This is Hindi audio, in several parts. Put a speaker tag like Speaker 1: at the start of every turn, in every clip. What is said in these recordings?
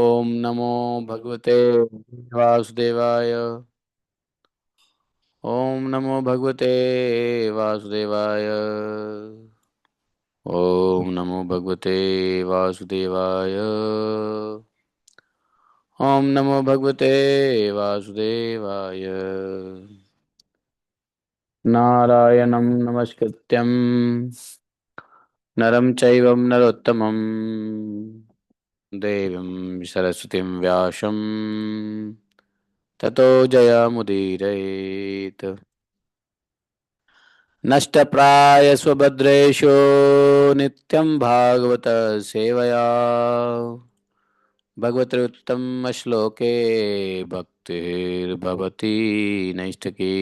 Speaker 1: ओम नमो भगवते वासुदेवाय। ओम नमो भगवते वासुदेवाय। ओम नमो भगवते वासुदेवाय। ओम नमो भगवते वासुदेवाय। नारायणं नमस्कृत्यं नरं चैव नरोत्तमं देवीं सरस्वतीं व्यासं ततो जयमुदीरयेत्। नष्टप्रायस्वभद्रेषु नित्यं भागवत सेवया भगवतोत्तमश्लोके भक्तिर्भवति नैष्ठकी।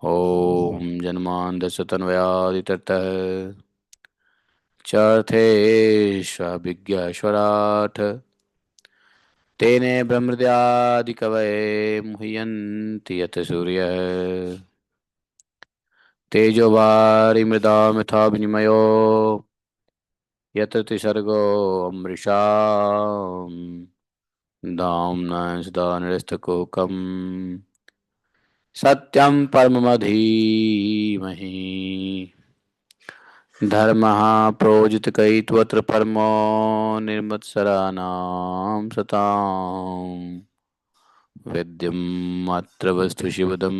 Speaker 1: ॐ जन्मान्दशतन्वयादितरतः चर्थेष्वभिज्ञस्वराट् तेने ब्रह्मृद्यादिकवये मुह्यन्ति यत् सूर्यः तेजो वारिमृदां यथा विनिमयो यत्र त्रिसर्गो अमृषा धाम्ना सदा निरस्तकुहकं सत्यं परमधीमहि धर्मः प्रोजितकैत्वत्र परमो निर्मत्सराणां सताम् वेद्यं अत्र वस्तु शिवदं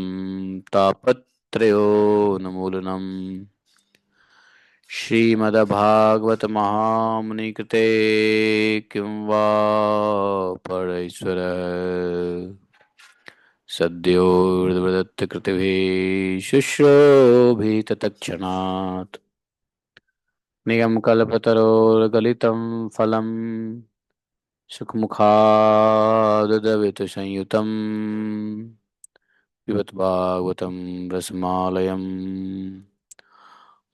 Speaker 1: तापत्रयोन्मूलनम् श्रीमद्भागवत महामुनिकृते किं वा परैश्वरः सद्यो कृतिभिः शुश्रूषुभिस्तत्क्षणात् निगमकल्पतरोर्गलितं फलं सुखमुखादद्रवितसंयुतं पिबत भागवतं रसमालयम्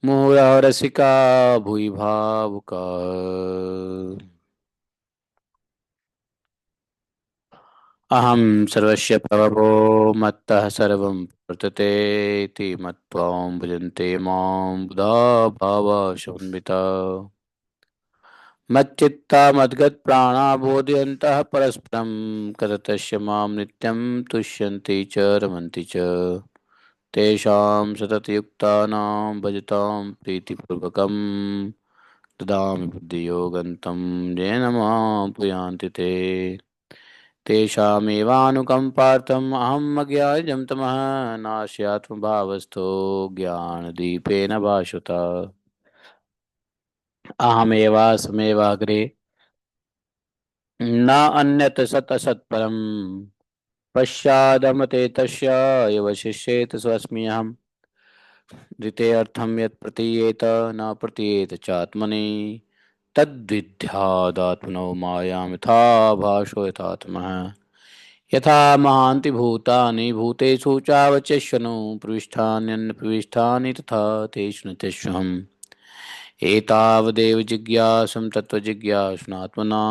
Speaker 1: मुहुरः रसिका भुवि भावुका। अहं सर्वस्य प्रभवो मत्तः सर्वं वर्तते इति मत्वा भजन्ते मां बुधा भावा समन्विता मच्चित्ता मद्गतप्राणा बोधयन्तः परस्परं कृततस्य मां नित्यं तुष्यन्ति च रमन्ति च तेषां सततयुक्तानां भजतां प्रीतिपूर्वकं ददामि बुद्धियोगन्तं येन मां पुयान्ति ते तेषामेवानुकम्पार्थम् अहम् अज्ञायजं तमः नास्यात्मभावस्थो ज्ञानदीपेन भास्वता अहमेवास्मैवाग्रे न अन्यत् सत् असत्परम् पश्चादमते तस्य यवशिष्येत स्वस्मि अहम् द्वितीयर्थं यत् प्रतीयेत न प्रतीयेत चात्मनि तद्विद्यादात्मनो मायां यथा भाषो यथात्मः यथा महान्ति भूतानि भूतेषु चावचेष्वनु प्रविष्टान्यन्प्रविष्टानि तथा तेषु नित्यस्वहम् एतावदेव जिज्ञासं तत्त्वजिज्ञासुनात्मना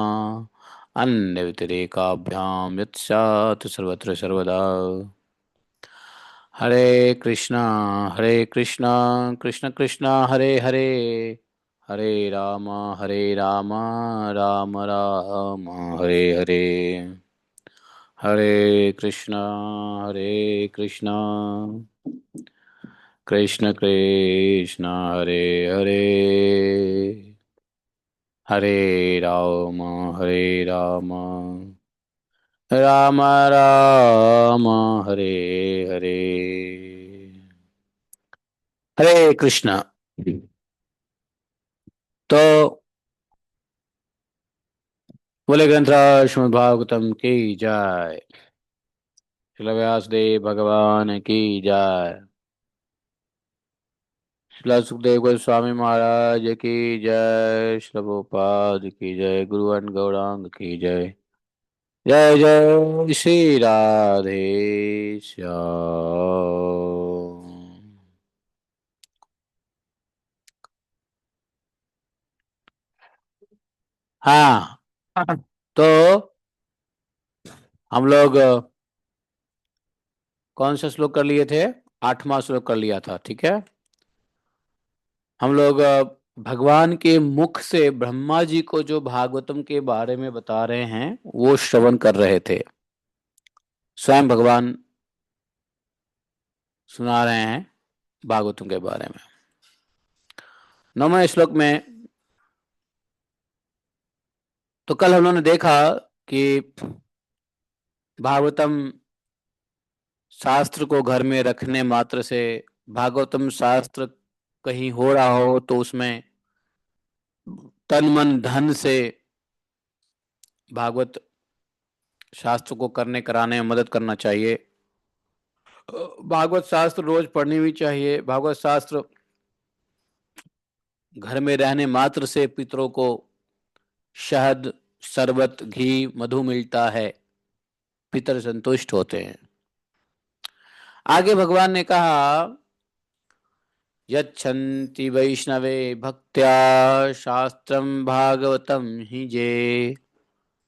Speaker 1: अन्यव्यतिरेकाभ्यां यत् स्यात् सर्वत्र सर्वदा। हरे कृष्णा कृष्ण कृष्ण हरे हरे हरे राम राम राम हरे हरे हरे कृष्णा कृष्ण कृष्ण हरे हरे हरे राम राम राम हरे हरे। हरे कृष्ण। तो बोले ग्रंथराज श्रीमद् भागवतम की जय। श्रील व्यासदेव भगवान की जय। श्रील सुखदेव गोस्वामी महाराज की जय। श्रील प्रभुपाद की जय। गुरुवन गौरांग की जय। जय जय श्री राधे श्याम। हाँ, तो हम लोग कौन सा श्लोक कर लिए थे? 8वां श्लोक कर लिया था, ठीक है। हम लोग भगवान के मुख से ब्रह्मा जी को जो भागवतम के बारे में बता रहे हैं वो श्रवण कर रहे थे। स्वयं भगवान सुना रहे हैं भागवतम के बारे में। 9वें श्लोक में तो कल हम लोगों ने देखा कि भागवतम शास्त्र को घर में रखने मात्र से, भागवतम शास्त्र कहीं हो रहा हो तो उसमें तन मन धन से भागवत शास्त्र को करने कराने में मदद करना चाहिए। भागवत शास्त्र रोज पढ़नी भी चाहिए। भागवत शास्त्र घर में रहने मात्र से पितरों को शहद, शरबत, घी, मधु मिलता है, पितर संतुष्ट होते हैं। आगे भगवान ने कहा यच्छन्ति वैष्णवे भक्त्या शास्त्रम भागवतम हि जे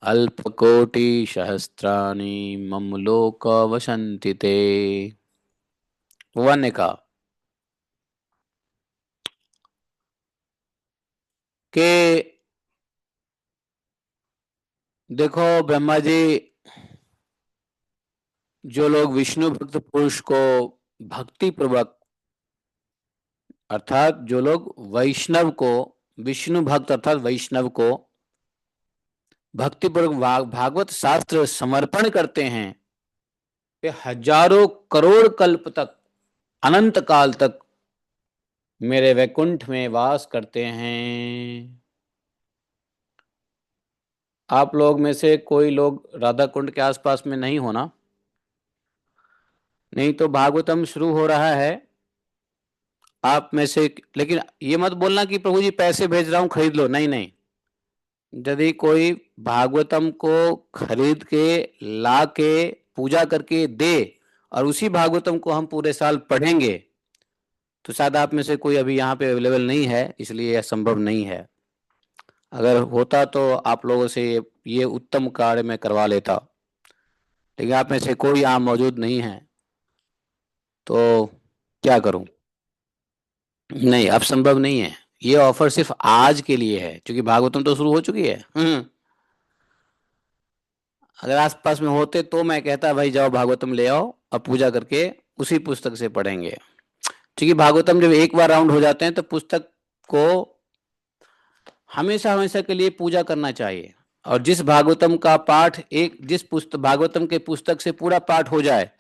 Speaker 1: अल्पकोटि सहस्त्राणि मम लोक वसन्ति ते। भगवान ने कहा कि देखो ब्रह्मा जी, जो लोग विष्णु भक्त पुरुष को भक्ति पूर्वक, अर्थात जो लोग वैष्णव को, विष्णु भक्त अर्थात वैष्णव को भक्ति पूर्वक भागवत शास्त्र समर्पण करते हैं, वे हजारों करोड़ कल्प तक, अनंत काल तक मेरे वैकुंठ में वास करते हैं। आप लोग में से कोई लोग राधा कुंड के आसपास में नहीं होना, नहीं तो भागवतम शुरू हो रहा है आप में से। लेकिन ये मत बोलना कि प्रभु जी पैसे भेज रहा हूं खरीद लो, नहीं नहीं। यदि कोई भागवतम को खरीद के ला के पूजा करके दे और उसी भागवतम को हम पूरे साल पढ़ेंगे, तो शायद आप में से कोई अभी यहाँ पे अवेलेबल नहीं है, इसलिए यह संभव नहीं है। अगर होता तो आप लोगों से ये उत्तम कार्य मैं करवा लेता, लेकिन आप में से कोई यहाँ मौजूद नहीं है, तो क्या करूं। नहीं, अब संभव नहीं है। ये ऑफर सिर्फ आज के लिए है, क्योंकि भागवतम तो शुरू हो चुकी है। अगर आसपास में होते तो मैं कहता भाई जाओ भागवतम ले आओ और पूजा करके उसी पुस्तक से पढ़ेंगे। क्योंकि भागवतम जब एक बार राउंड हो जाते हैं तो पुस्तक को हमेशा हमेशा के लिए पूजा करना चाहिए। और जिस भागवतम का पाठ, एक जिस पुस्तक भागवतम के पुस्तक से पूरा पाठ हो जाए,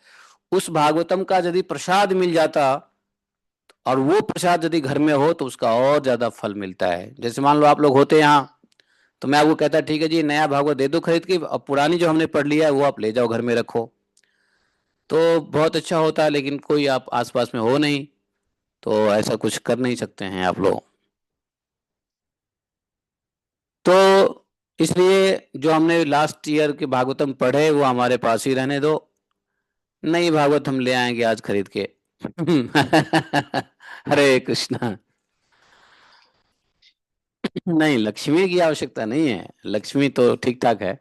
Speaker 1: उस भागवतम का यदि प्रसाद मिल जाता और वो प्रसाद यदि घर में हो तो उसका और ज्यादा फल मिलता है। जैसे मान लो आप लोग होते यहाँ, तो मैं आपको कहता ठीक है जी नया भागवत दे दो खरीद के, और पुरानी जो हमने पढ़ लिया है वो आप ले जाओ घर में रखो, तो बहुत अच्छा होता है। लेकिन कोई आप आसपास में हो नहीं, तो ऐसा कुछ कर नहीं सकते हैं आप लोग। तो इसलिए जो हमने लास्ट ईयर के भागवतम पढ़े वो हमारे पास ही रहने दो, नई भागवत हम ले आएंगे आज खरीद के। हरे कृष्णा। नहीं, लक्ष्मी की आवश्यकता नहीं है, लक्ष्मी तो ठीक ठाक है।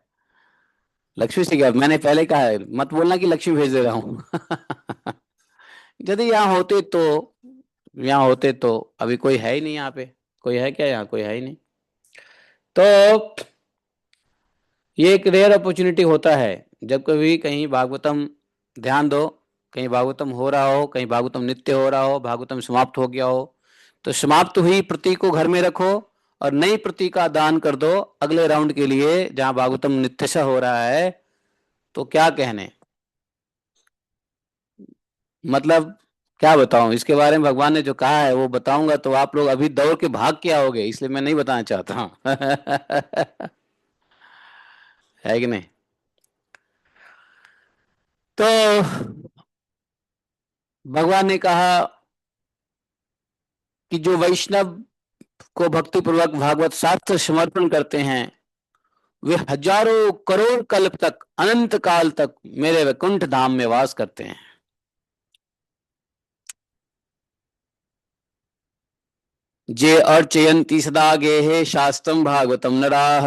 Speaker 1: लक्ष्मी से क्या, मैंने पहले कहा है मत बोलना कि लक्ष्मी भेज दे रहा हूँ। यदि यहाँ होते तो, यहाँ होते तो, अभी कोई है ही नहीं यहाँ पे। कोई है क्या यहाँ? कोई है ही नहीं। तो ये एक रेयर अपॉर्चुनिटी होता है, जब कभी कहीं भागवतम, ध्यान दो, कहीं भागवतम हो रहा हो, कहीं भागवतम नित्य हो रहा हो, भागवतम समाप्त हो गया हो, तो समाप्त हुई प्रति को घर में रखो और नई प्रति का दान कर दो अगले राउंड के लिए, जहां भागवतम नित्यशः हो रहा है। तो क्या कहने, मतलब क्या बताऊं इसके बारे में। भगवान ने जो कहा है वो बताऊंगा तो आप लोग अभी दौड़ के भाग के आओगे, इसलिए मैं नहीं बताना चाहता हूँ। है कि नहीं? तो भगवान ने कहा कि जो वैष्णव को भक्ति पूर्वक भागवत शास्त्र समर्पण करते हैं, वे हजारों करोड़ कल्प तक, अनंत काल तक मेरे वैकुंठ धाम में वास करते हैं। जे अर्चयन्ति सदा गेहे शास्त्रम भागवतम नराः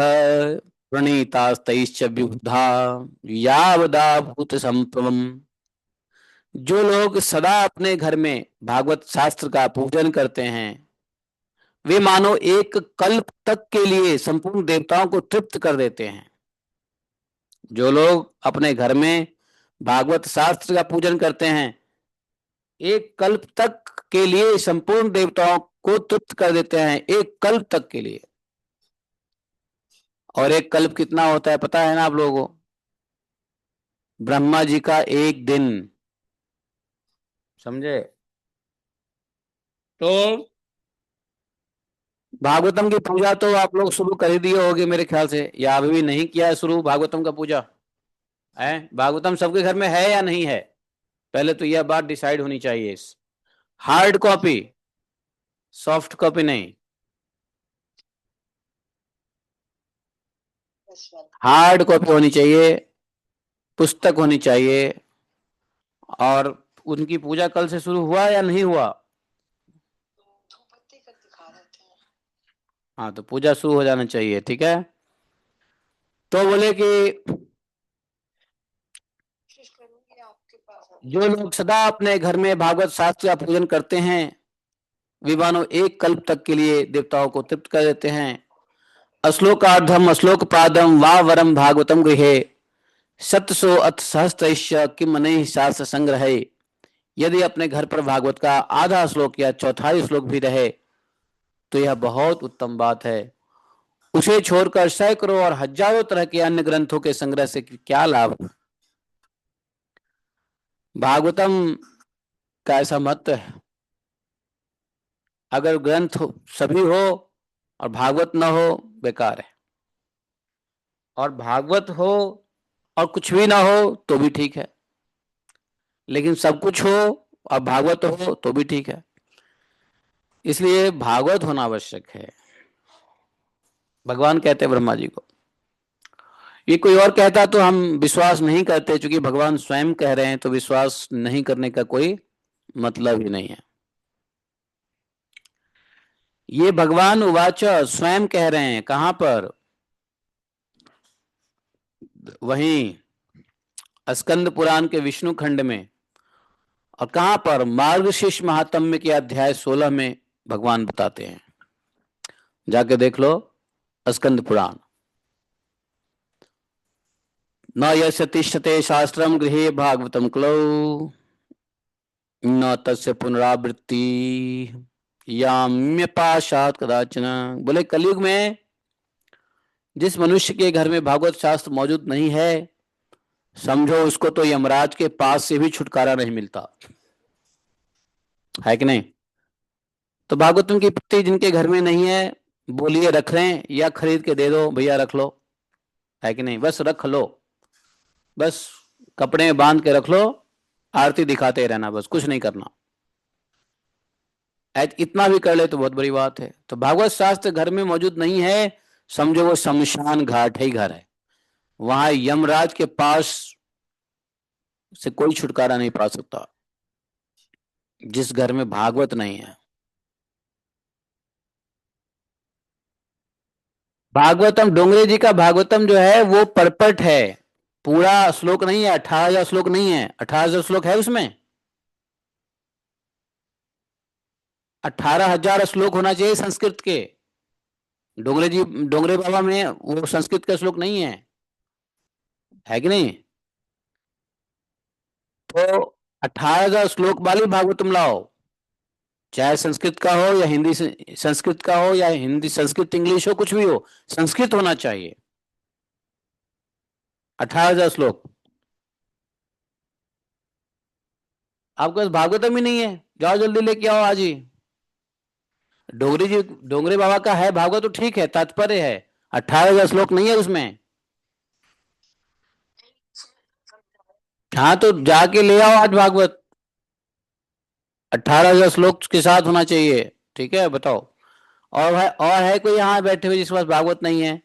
Speaker 1: प्रणीतास्तैश्च विबुधा यावदा भूत संप्रभम। जो लोग सदा अपने घर में भागवत शास्त्र का पूजन करते हैं, वे मानो एक कल्प तक के लिए संपूर्ण देवताओं को तृप्त कर देते हैं। जो लोग अपने घर में भागवत शास्त्र का पूजन करते हैं, एक कल्प तक के लिए संपूर्ण देवताओं को तृप्त कर देते हैं, एक कल्प तक के लिए। और एक कल्प कितना होता है पता है ना आप लोगों को? ब्रह्मा जी का एक दिन, समझे? तो भागवतम की पूजा तो आप लोग शुरू कर ही दिए होगे मेरे ख्याल से, या अभी भी नहीं किया है शुरू भागवतम का पूजा? है भागवतम सबके घर में है या नहीं है? पहले तो यह बात डिसाइड होनी चाहिए। हार्ड कॉपी, सॉफ्ट कॉपी नहीं, हार्ड कॉपी होनी चाहिए, पुस्तक होनी चाहिए। और उनकी पूजा कल से शुरू हुआ या नहीं हुआ? हाँ, तो पूजा शुरू हो जाना चाहिए, ठीक है। तो बोले कि जो लोग सदा अपने घर में भागवत शास्त्र का पूजन करते हैं, वे मानो एक कल्प तक के लिए देवताओं को तृप्त कर देते हैं। अश्लोकार्धम अश्लोक पादम वा वरम भागवतम गृहे सतसो अथ सहस्त्र किम नहीं शास्त्र संग्रह। यदि अपने घर पर भागवत का आधा श्लोक या चौथाई श्लोक भी रहे तो यह बहुत उत्तम बात है। उसे छोड़कर सैकड़ों और हजारों तरह के अन्य ग्रंथों के संग्रह से क्या लाभ? भागवतम का ऐसा मत है, अगर ग्रंथ सभी हो और भागवत न हो बेकार है, और भागवत हो और कुछ भी ना हो तो भी ठीक है, लेकिन सब कुछ हो और भागवत हो तो भी ठीक है। इसलिए भागवत होना आवश्यक है। भगवान कहते हैं ब्रह्मा जी को, ये कोई और कहता तो हम विश्वास नहीं करते, क्योंकि भगवान स्वयं कह रहे हैं तो विश्वास नहीं करने का कोई मतलब ही नहीं है। ये भगवान उवाच स्वयं कह रहे हैं, कहां पर? वहीं स्कंद पुराण के विष्णु खंड में। और कहां पर? मार्गशीर्ष महात्म्य के अध्याय 16 में भगवान बताते हैं, जाके देख लो स्कंद पुराण। न यस्य तिष्ठते शास्त्रम गृहे भागवतम क्लौ न तस्य पुनरावृत्ति याम्य पाशात कदाचन। बोले कलयुग में जिस मनुष्य के घर में भागवत शास्त्र मौजूद नहीं है, समझो उसको तो यमराज के पास से भी छुटकारा नहीं मिलता है कि नहीं? तो भागवतम की पुस्तक जिनके घर में नहीं है, बोलिए रख रहे हैं या खरीद के दे दो, भैया रख लो, है कि नहीं? बस रख लो, बस कपड़े में बांध के रख लो, आरती दिखाते रहना, बस कुछ नहीं करना। इतना भी कर ले तो बहुत बड़ी बात है। तो भागवत शास्त्र घर में मौजूद नहीं है, समझो वो शमशान घाट ही घर है, वहां यमराज के पास से कोई छुटकारा नहीं पा सकता जिस घर में भागवत नहीं है। भागवतम डोंगरे जी का भागवतम जो है वो परपट है, पूरा श्लोक नहीं है, 18,000 श्लोक नहीं है। 18,000 श्लोक है उसमें? 18,000 श्लोक होना चाहिए संस्कृत के। डोंगरे जी, डोंगरे बाबा में वो संस्कृत का श्लोक नहीं है कि नहीं? तो 18,000 श्लोक वाली भागवतम लाओ, चाहे संस्कृत का हो या हिंदी संस्कृत का हो या हिंदी संस्कृत इंग्लिश हो, कुछ भी हो, संस्कृत होना चाहिए। 18,000 श्लोक आपके पास भागवतम ही नहीं है, जाओ जल्दी लेके आओ आज ही। डोगरी जी, डोंगरे बाबा का है भागवत तो ठीक है, तात्पर्य है, 18,000 श्लोक नहीं है उसमें। हाँ, तो जाके ले आओ आज भागवत, 18,000 श्लोक के साथ होना चाहिए, ठीक है? बताओ। और है कोई यहाँ बैठे हुए जिसके पास भागवत नहीं है?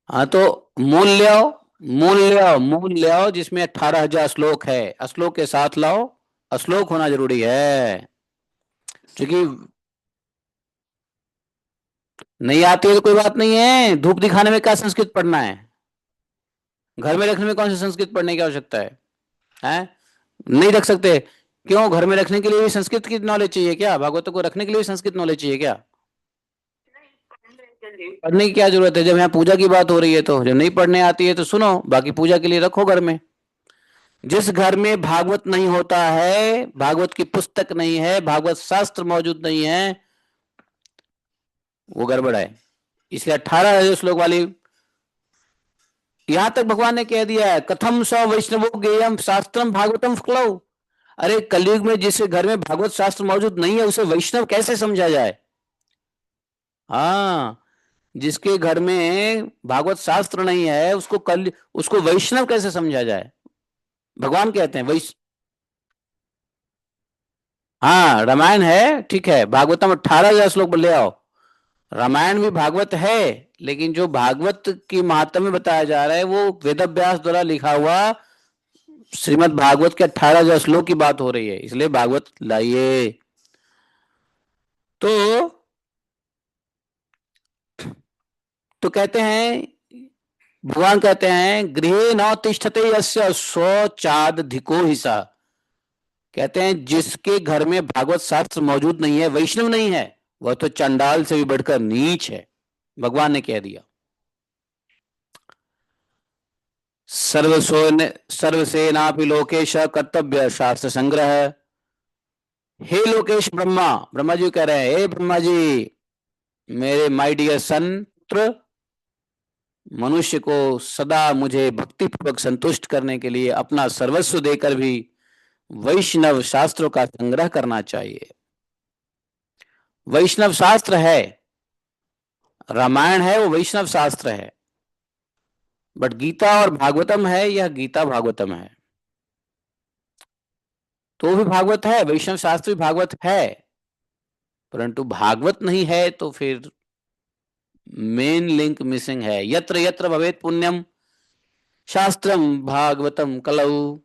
Speaker 1: हाँ, तो मूल ले आओ, मूल ले आओ जिसमें 18,000 श्लोक है, श्लोक के साथ लाओ, श्लोक होना जरूरी है। क्योंकि नहीं आती है तो कोई बात नहीं है, धूप दिखाने में क्या संस्कृत पढ़ना है? घर में रखने में कौन सी संस्कृत पढ़ने की आवश्यकता है? हैं? नहीं रख सकते। क्यों? घर में रखने के लिए भी संस्कृत की नॉलेज चाहिए क्या? भागवत को रखने के लिए भी संस्कृत नॉलेज चाहिए क्या? पढ़ने की क्या जरूरत है? जब यहाँ पूजा की बात हो रही है तो, जब नहीं पढ़ने आती है तो सुनो, बाकी पूजा के लिए रखो घर में। जिस घर में भागवत नहीं होता है, भागवत की पुस्तक नहीं है, भागवत शास्त्र मौजूद नहीं है, वो गड़बड़ है। इसलिए 18 श्लोक वाली, यहां तक भगवान ने कह दिया है, कथम स वैष्णवो गेयम शास्त्रम भागवतम क्लव। अरे कलयुग में जिसके घर में भागवत शास्त्र मौजूद नहीं है, उसे वैष्णव कैसे समझा जाए? हाँ, जिसके घर में भागवत शास्त्र नहीं है, उसको वैष्णव कैसे समझा जाए? भगवान कहते हैं वैष्णव। हाँ, रामायण है, ठीक है, भागवतम 18,000 श्लोक ले आओ। रामायण भी भागवत है, लेकिन जो भागवत की महात्म्य में बताया जा रहा है वो वेद व्यास द्वारा लिखा हुआ श्रीमद् भागवत के 18,000 श्लोक की बात हो रही है, इसलिए भागवत लाइए। तो तो कहते हैं, भगवान कहते हैं, गृहे न तिष्ठते यस्य शौचादधिको हिसा। कहते हैं जिसके घर में भागवत शास्त्र मौजूद नहीं है, वैष्णव नहीं है, वह तो चंडाल से भी बढ़कर नीच है, भगवान ने कह दिया। सर्वसेनापि लोकेश कर्तव्य शास्त्र संग्रह। हे लोकेश ब्रह्मा, ब्रह्मा जी कह रहे हैं, हे ब्रह्मा जी, मेरे माय डियर सन पुत्र, मनुष्य को सदा मुझे भक्ति पूर्वक संतुष्ट करने के लिए अपना सर्वस्व देकर भी वैष्णव शास्त्रों का संग्रह करना चाहिए। वैष्णव शास्त्र है, रामायण है, वो वैष्णव शास्त्र है। बट गीता और भागवतम है, यह गीता भागवतम है, तो भी भागवत है, वैष्णव शास्त्र भी भागवत है, परंतु भागवत नहीं है तो फिर मेन लिंक मिसिंग है। यत्र यत्र भवेत पुण्यम शास्त्रम भागवतम कलौ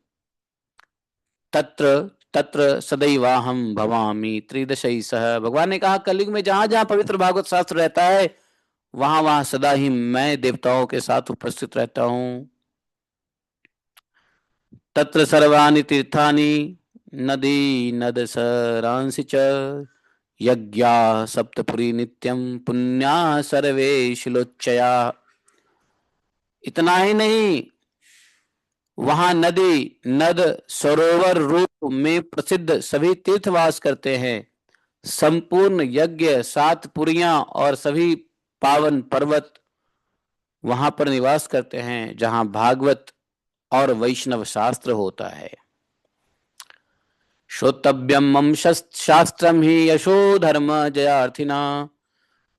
Speaker 1: तत्र तत्र सदैवाहम भवामी त्रिदशई सह। भगवान ने कहा, कलयुग में जहां जहां पवित्र भागवत शास्त्र रहता है, वहां वहां सदा ही मैं देवताओं के साथ उपस्थित रहता हूं। तत्र सर्वाणि तीर्थानि नदी नद सरांसि च यज्ञा सप्तपुरी नित्यम पुण्या सर्वे शिलोच्चया। इतना ही नहीं, वहां नदी नद सरोवर रूप में प्रसिद्ध सभी तीर्थवास करते हैं। संपूर्ण यज्ञ, 7 पुरियां और सभी पावन पर्वत वहां पर निवास करते हैं, जहां भागवत और वैष्णव शास्त्र होता है। श्रोतव्यम मम शास्त्रम ही यशो धर्म जयार्थिना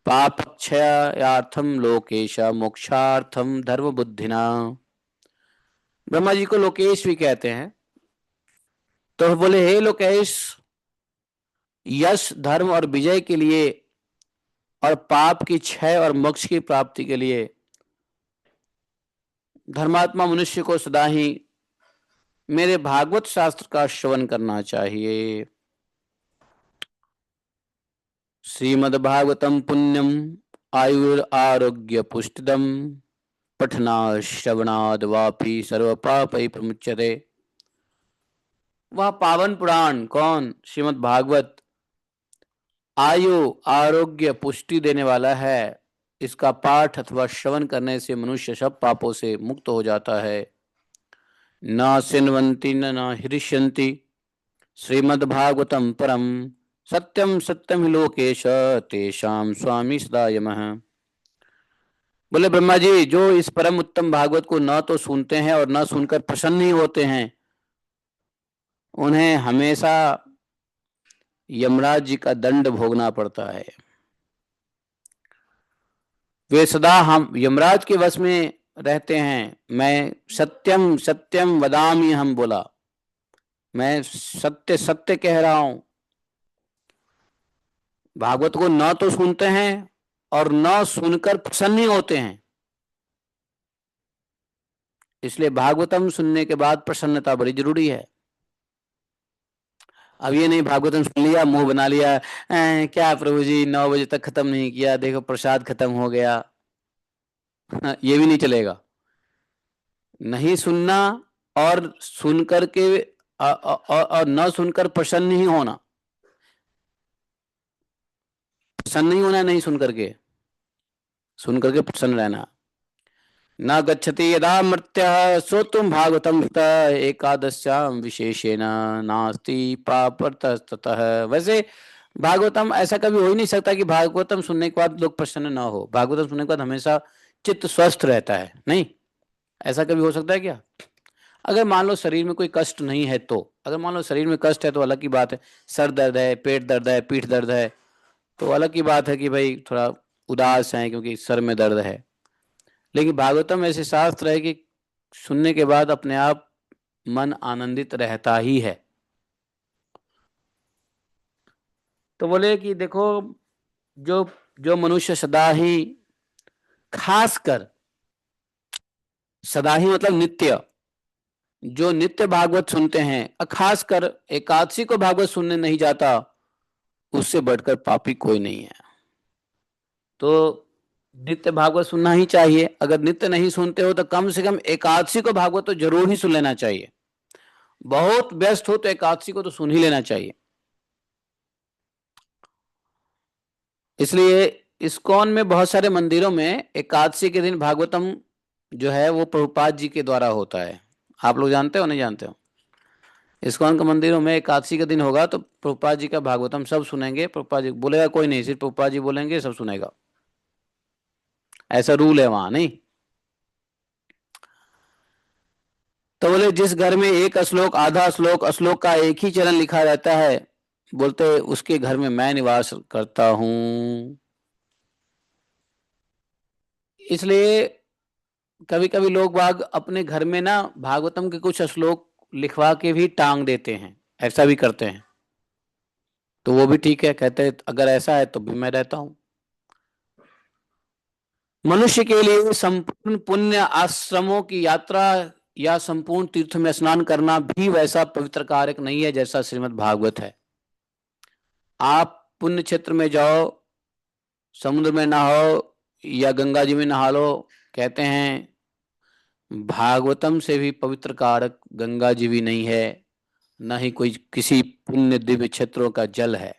Speaker 1: पापक्षयार्थम लोकेश मोक्षार्थम धर्म बुद्धिना। ब्रह्मा जी को लोकेश भी कहते हैं। तो बोले, हे लोकेश, यश धर्म और विजय के लिए और पाप की क्षय और मोक्ष की प्राप्ति के लिए धर्मात्मा मनुष्य को सदा ही मेरे भागवत शास्त्र का श्रवण करना चाहिए। श्रीमद् भागवतम पुण्यम आयुर आरोग्य पुष्टिदम पठना श्रवणाद वापी सर्व पापै प्रमुच्यते। वह पावन पुराण कौन? श्रीमद् भागवत आयु आरोग्य पुष्टि देने वाला है। इसका पाठ अथवा श्रवण करने से मनुष्य सब पापों से मुक्त हो जाता है। न सिन्वन्ति न हृष्यन्ति श्रीमद्भागवतम परम सत्यम सत्यम ही लोकेश तेषाम स्वामी सदा यमः। बोले ब्रह्मा जी, जो इस परम उत्तम भागवत को न तो सुनते हैं और न सुनकर प्रसन्न ही होते हैं, उन्हें हमेशा यमराज जी का दंड भोगना पड़ता है। वे सदा हम यमराज के वश में रहते हैं। मैं सत्यम सत्यम वदामि, हम बोला, मैं सत्य सत्य कह रहा हूं। भागवत को न तो सुनते हैं और न सुनकर प्रसन्न ही होते हैं। इसलिए भागवतम सुनने के बाद प्रसन्नता बड़ी जरूरी है। अब ये नहीं भागवतम सुन लिया, मुंह बना लिया, क्या प्रभु जी 9 बजे तक खत्म नहीं किया, देखो प्रसाद खत्म हो गया। ये भी नहीं चलेगा। नहीं सुनना और सुन करके और न सुनकर प्रसन्न ही होना, प्रसन्न नहीं होना, नहीं सुन करके प्रसन्न रहना। न गच्छति यदा मर्त्यः श्रोतुं भागवतं स एकादश्याम विशेषेण नास्ति प्रापर्तस्ततः। वैसे भागवतम ऐसा कभी हो ही नहीं सकता कि भागवतम सुनने के बाद लोग प्रसन्न ना हो। भागवतम सुनने के बाद हमेशा चित्त स्वस्थ रहता है, नहीं ऐसा कभी हो सकता है क्या? अगर मान लो शरीर में कोई कष्ट नहीं है तो, अगर मान लो शरीर में कष्ट है तो अलग की बात है, सर दर्द है, पेट दर्द है, पीठ दर्द है, तो अलग की बात है कि भाई थोड़ा उदास है क्योंकि सर में दर्द है। लेकिन भागवतम ऐसे शास्त्र है कि सुनने के बाद अपने आप मन आनंदित रहता ही है। तो बोले कि देखो, जो जो मनुष्य सदा ही, खासकर सदा ही मतलब नित्य, जो नित्य भागवत सुनते हैं, खासकर एकादशी को भागवत सुनने नहीं जाता, उससे बढ़कर पापी कोई नहीं है। तो नित्य भागवत सुनना ही चाहिए। अगर नित्य नहीं सुनते हो तो कम से कम एकादशी को भागवत तो जरूर ही सुन लेना चाहिए। बहुत व्यस्त हो तो एकादशी को तो सुन ही लेना चाहिए। इसलिए इस्कॉन में बहुत सारे मंदिरों में एकादशी के दिन भागवतम जो है वो प्रभुपाद जी के द्वारा होता है। आप लोग जानते हो नहीं जानते हो? इस्कॉन के मंदिरों में एकादशी का दिन होगा तो प्रभुपाद जी का भागवतम सब सुनेंगे। प्रभुपाद जी बोलेगा कोई नहीं, सिर्फ प्रभुपाद जी बोलेंगे, सब सुनेगा। ऐसा रूल है वहां, नहीं? तो बोले जिस घर में एक श्लोक, आधा श्लोक, श्लोक का एक ही चरण लिखा रहता है, बोलते उसके घर में मैं निवास करता हूं। इसलिए कभी कभी लोग बाग अपने घर में ना भागवतम के कुछ श्लोक लिखवा के भी टांग देते हैं, ऐसा भी करते हैं। तो वो भी ठीक है, कहते हैं अगर ऐसा है तो भी मैं रहता हूं। मनुष्य के लिए संपूर्ण पुण्य आश्रमों की यात्रा या संपूर्ण तीर्थ में स्नान करना भी वैसा पवित्र कारक नहीं है जैसा श्रीमद् भागवत है। आप पुण्य क्षेत्र में जाओ, समुद्र में नहाओ या गंगा जी में नहा लो, कहते हैं भागवतम से भी पवित्र कारक गंगा जी भी नहीं है, न ही कोई किसी पुण्य दिव्य क्षेत्रों का जल है।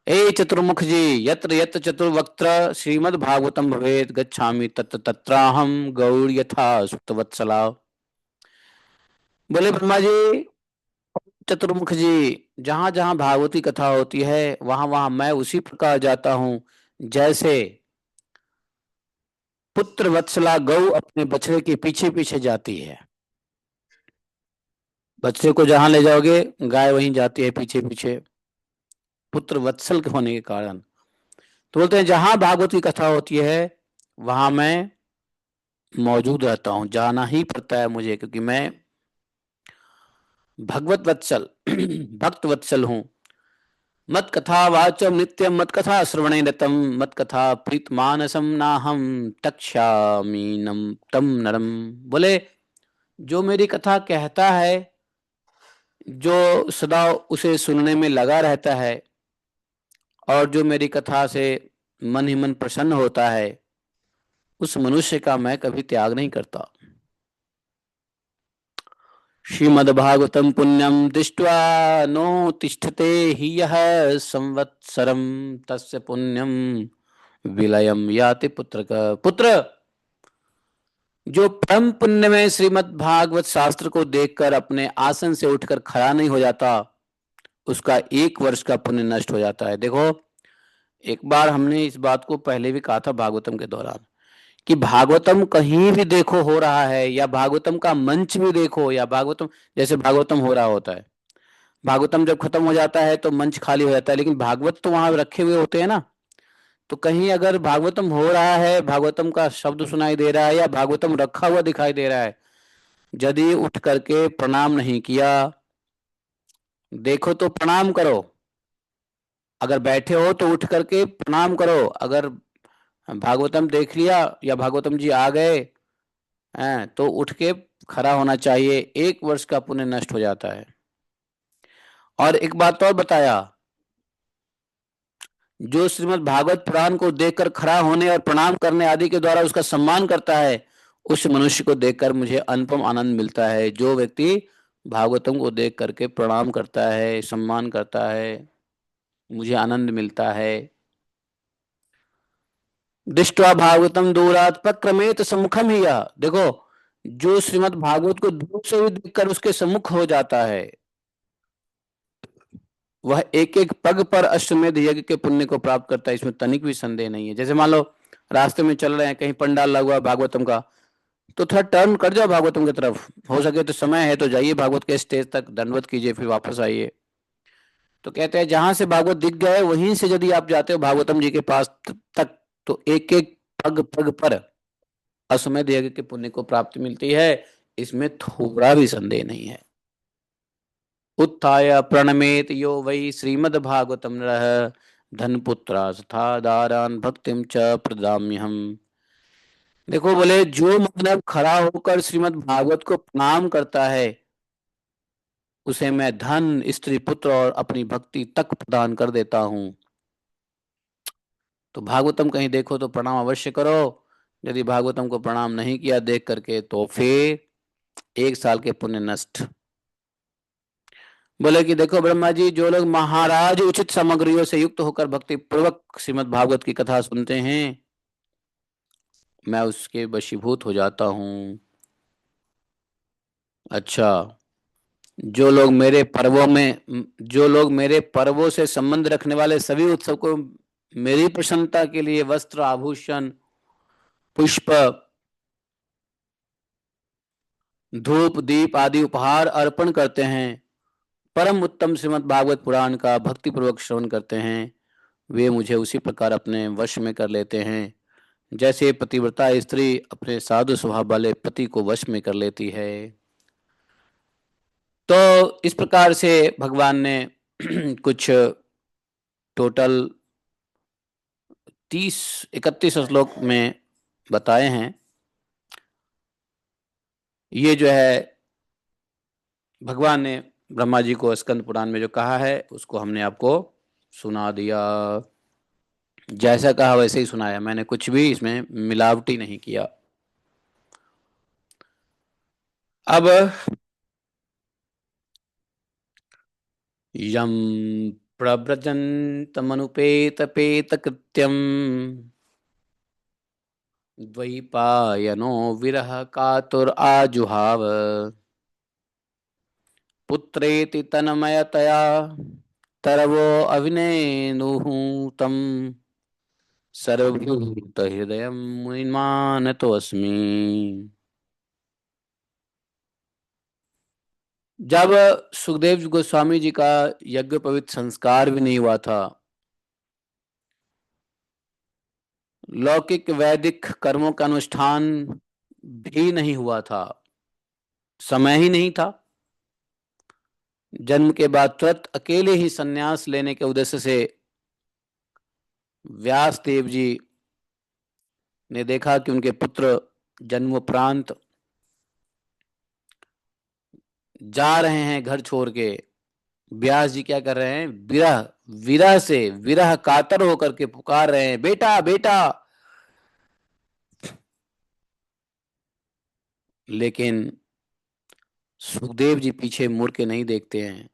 Speaker 1: ए चतुर्मुख जी, यत्र यत्र चतुर्वक्त्र श्रीमद् भागवतम भवेत गच्छामि तत्र तत्राहम गौड़ यथा सुतवत्सला। बोले ब्रह्मा जी, चतुर्मुख जी, जहां जहां भागवती कथा होती है वहां वहां मैं उसी प्रकार जाता हूं जैसे पुत्र वत्सला गौ अपने बछड़े के पीछे पीछे जाती है। बच्चे को जहां ले जाओगे गाय वहीं जाती है पीछे पीछे, पुत्र वत्सल के होने के कारण। तो बोलते हैं जहां भागवत की कथा होती है वहां मैं मौजूद रहता हूं, जाना ही पड़ता है मुझे, क्योंकि मैं भगवत वत्सल भक्त वत्सल हूं। मत कथा वाचम नित्यम मत कथा श्रवणे रतम मत कथा प्रीत मानसम नाहम तक्षामी नम तम नरम। बोले जो मेरी कथा कहता है, जो सदा उसे सुनने में लगा रहता है, और जो मेरी कथा से मन ही मन प्रसन्न होता है, उस मनुष्य का मैं कभी त्याग नहीं करता। श्रीमद्भागवतम पुण्यम दृष्ट्वा नो तिष्ठते हि यः संवत्सरम तस्य पुण्यम विलयम याति पुत्र का। पुत्र, जो परम पुण्य में श्रीमद् भागवत शास्त्र को देखकर अपने आसन से उठकर खड़ा नहीं हो जाता, उसका 1 वर्ष का पुण्य नष्ट हो जाता है। देखो, एक बार हमने इस बात को पहले भी कहा था भागवतम के दौरान कि भागवतम कहीं भी देखो हो रहा है, या भागवतम का मंच भी देखो, या भागवतम जैसे भागवतम हो रहा होता है, भागवतम जब खत्म हो जाता है तो मंच खाली हो जाता है, लेकिन भागवत तो वहां रखे हुए होते हैं ना। तो कहीं अगर भागवतम हो रहा है, भागवतम का शब्द सुनाई दे रहा है, या भागवतम रखा हुआ दिखाई दे रहा है, यदि उठ करके प्रणाम नहीं किया, देखो तो प्रणाम करो। अगर बैठे हो तो उठ करके प्रणाम करो। अगर भागवतम देख लिया या भागवतम जी आ गए हैं तो उठ के खड़ा होना चाहिए, 1 वर्ष का पुण्य नष्ट हो जाता है। और एक बात और बताया, जो श्रीमद् भागवत पुराण को देखकर खड़ा होने और प्रणाम करने आदि के द्वारा उसका सम्मान करता है, उस मनुष्य को देखकर मुझे अनुपम आनंद मिलता है। जो व्यक्ति भागवतम को देख करके प्रणाम करता है, सम्मान करता है, मुझे आनंद मिलता है। दृष्टवा भागवतम दूरात पक्रमेत सम्मुखम ही, यह देखो, जो श्रीमद् भागवत को दूर से भी देखकर उसके सम्मुख हो जाता है, वह एक एक पग पर अश्वमेध यज्ञ के पुण्य को प्राप्त करता है, इसमें तनिक भी संदेह नहीं है। जैसे मान लो रास्ते में चल रहे हैं, कहीं पंडाल लगा हुआ भागवतम का, तो थोड़ा टर्न कर जाओ भागवतम की तरफ, हो सके तो समय है तो जाइए भागवत के स्टेज तक, दंडवत कीजिए, फिर वापस आइए। तो कहते हैं जहां से भागवत दिख गए वहीं से यदि आप जाते हो भागवतम जी के पास तक, तो एक एक पग पग पर अश्वमेध यज्ञ के पुण्य को प्राप्ति मिलती है, इसमें थोड़ा भी संदेह नहीं है। उत्थाय प्रणमेत यो वै श्रीमद्भागवतम नरः धनपुत्रा तथा दारान भक्तिम च प्रदाम्यहम्। देखो बोले, जो मतलब खड़ा होकर श्रीमद् भागवत को प्रणाम करता है, उसे मैं धन, स्त्री, पुत्र और अपनी भक्ति तक प्रदान कर देता हूँ। तो भागवतम कहीं देखो तो प्रणाम अवश्य करो। यदि भागवतम को प्रणाम नहीं किया देख करके, तो फिर 1 साल के पुण्य नष्ट। बोले कि देखो ब्रह्मा जी, जो लोग महाराज उचित सामग्रियों से युक्त होकर भक्ति पूर्वक श्रीमद् भागवत की कथा सुनते हैं, मैं उसके वशीभूत हो जाता हूँ। अच्छा, जो लोग मेरे पर्वों से संबंध रखने वाले सभी उत्सव को मेरी प्रसन्नता के लिए वस्त्र, आभूषण, पुष्प, धूप, दीप आदि उपहार अर्पण करते हैं, परम उत्तम श्रीमद् भागवत पुराण का भक्ति पूर्वक श्रवण करते हैं, वे मुझे उसी प्रकार अपने वश में कर लेते हैं, जैसे पतिव्रता स्त्री अपने साधु स्वभाव वाले पति को वश में कर लेती है। तो इस प्रकार से भगवान ने कुछ टोटल 31 श्लोक में बताए हैं। ये जो है भगवान ने ब्रह्मा जी को स्कंद पुराण में जो कहा है, उसको हमने आपको सुना दिया। जैसा कहा वैसे ही सुनाया, मैंने कुछ भी इसमें मिलावटी नहीं किया। अब यम प्रव्रजन्तमनुपेत कृत्यम द्वैपायनो विरह कातुर आजुहाव पुत्रेति तन्मयतया तरवो अभिनेनुः तं सर्वभूत हृदय मुनिमानतोऽस्मि। जब सुखदेव गोस्वामी जी का यज्ञ पवित्र संस्कार भी नहीं हुआ था, लौकिक वैदिक कर्मों का अनुष्ठान भी नहीं हुआ था, समय ही नहीं था, जन्म के बाद तुरंत अकेले ही संन्यास लेने के उद्देश्य से व्यास देव जी ने देखा कि उनके पुत्र जन्मोपरांत जा रहे हैं घर छोड़ के। व्यास जी क्या कर रहे हैं, विरह विरह से विरह कातर होकर के पुकार रहे हैं, बेटा बेटा। लेकिन सुखदेव जी पीछे मुड़ के नहीं देखते हैं।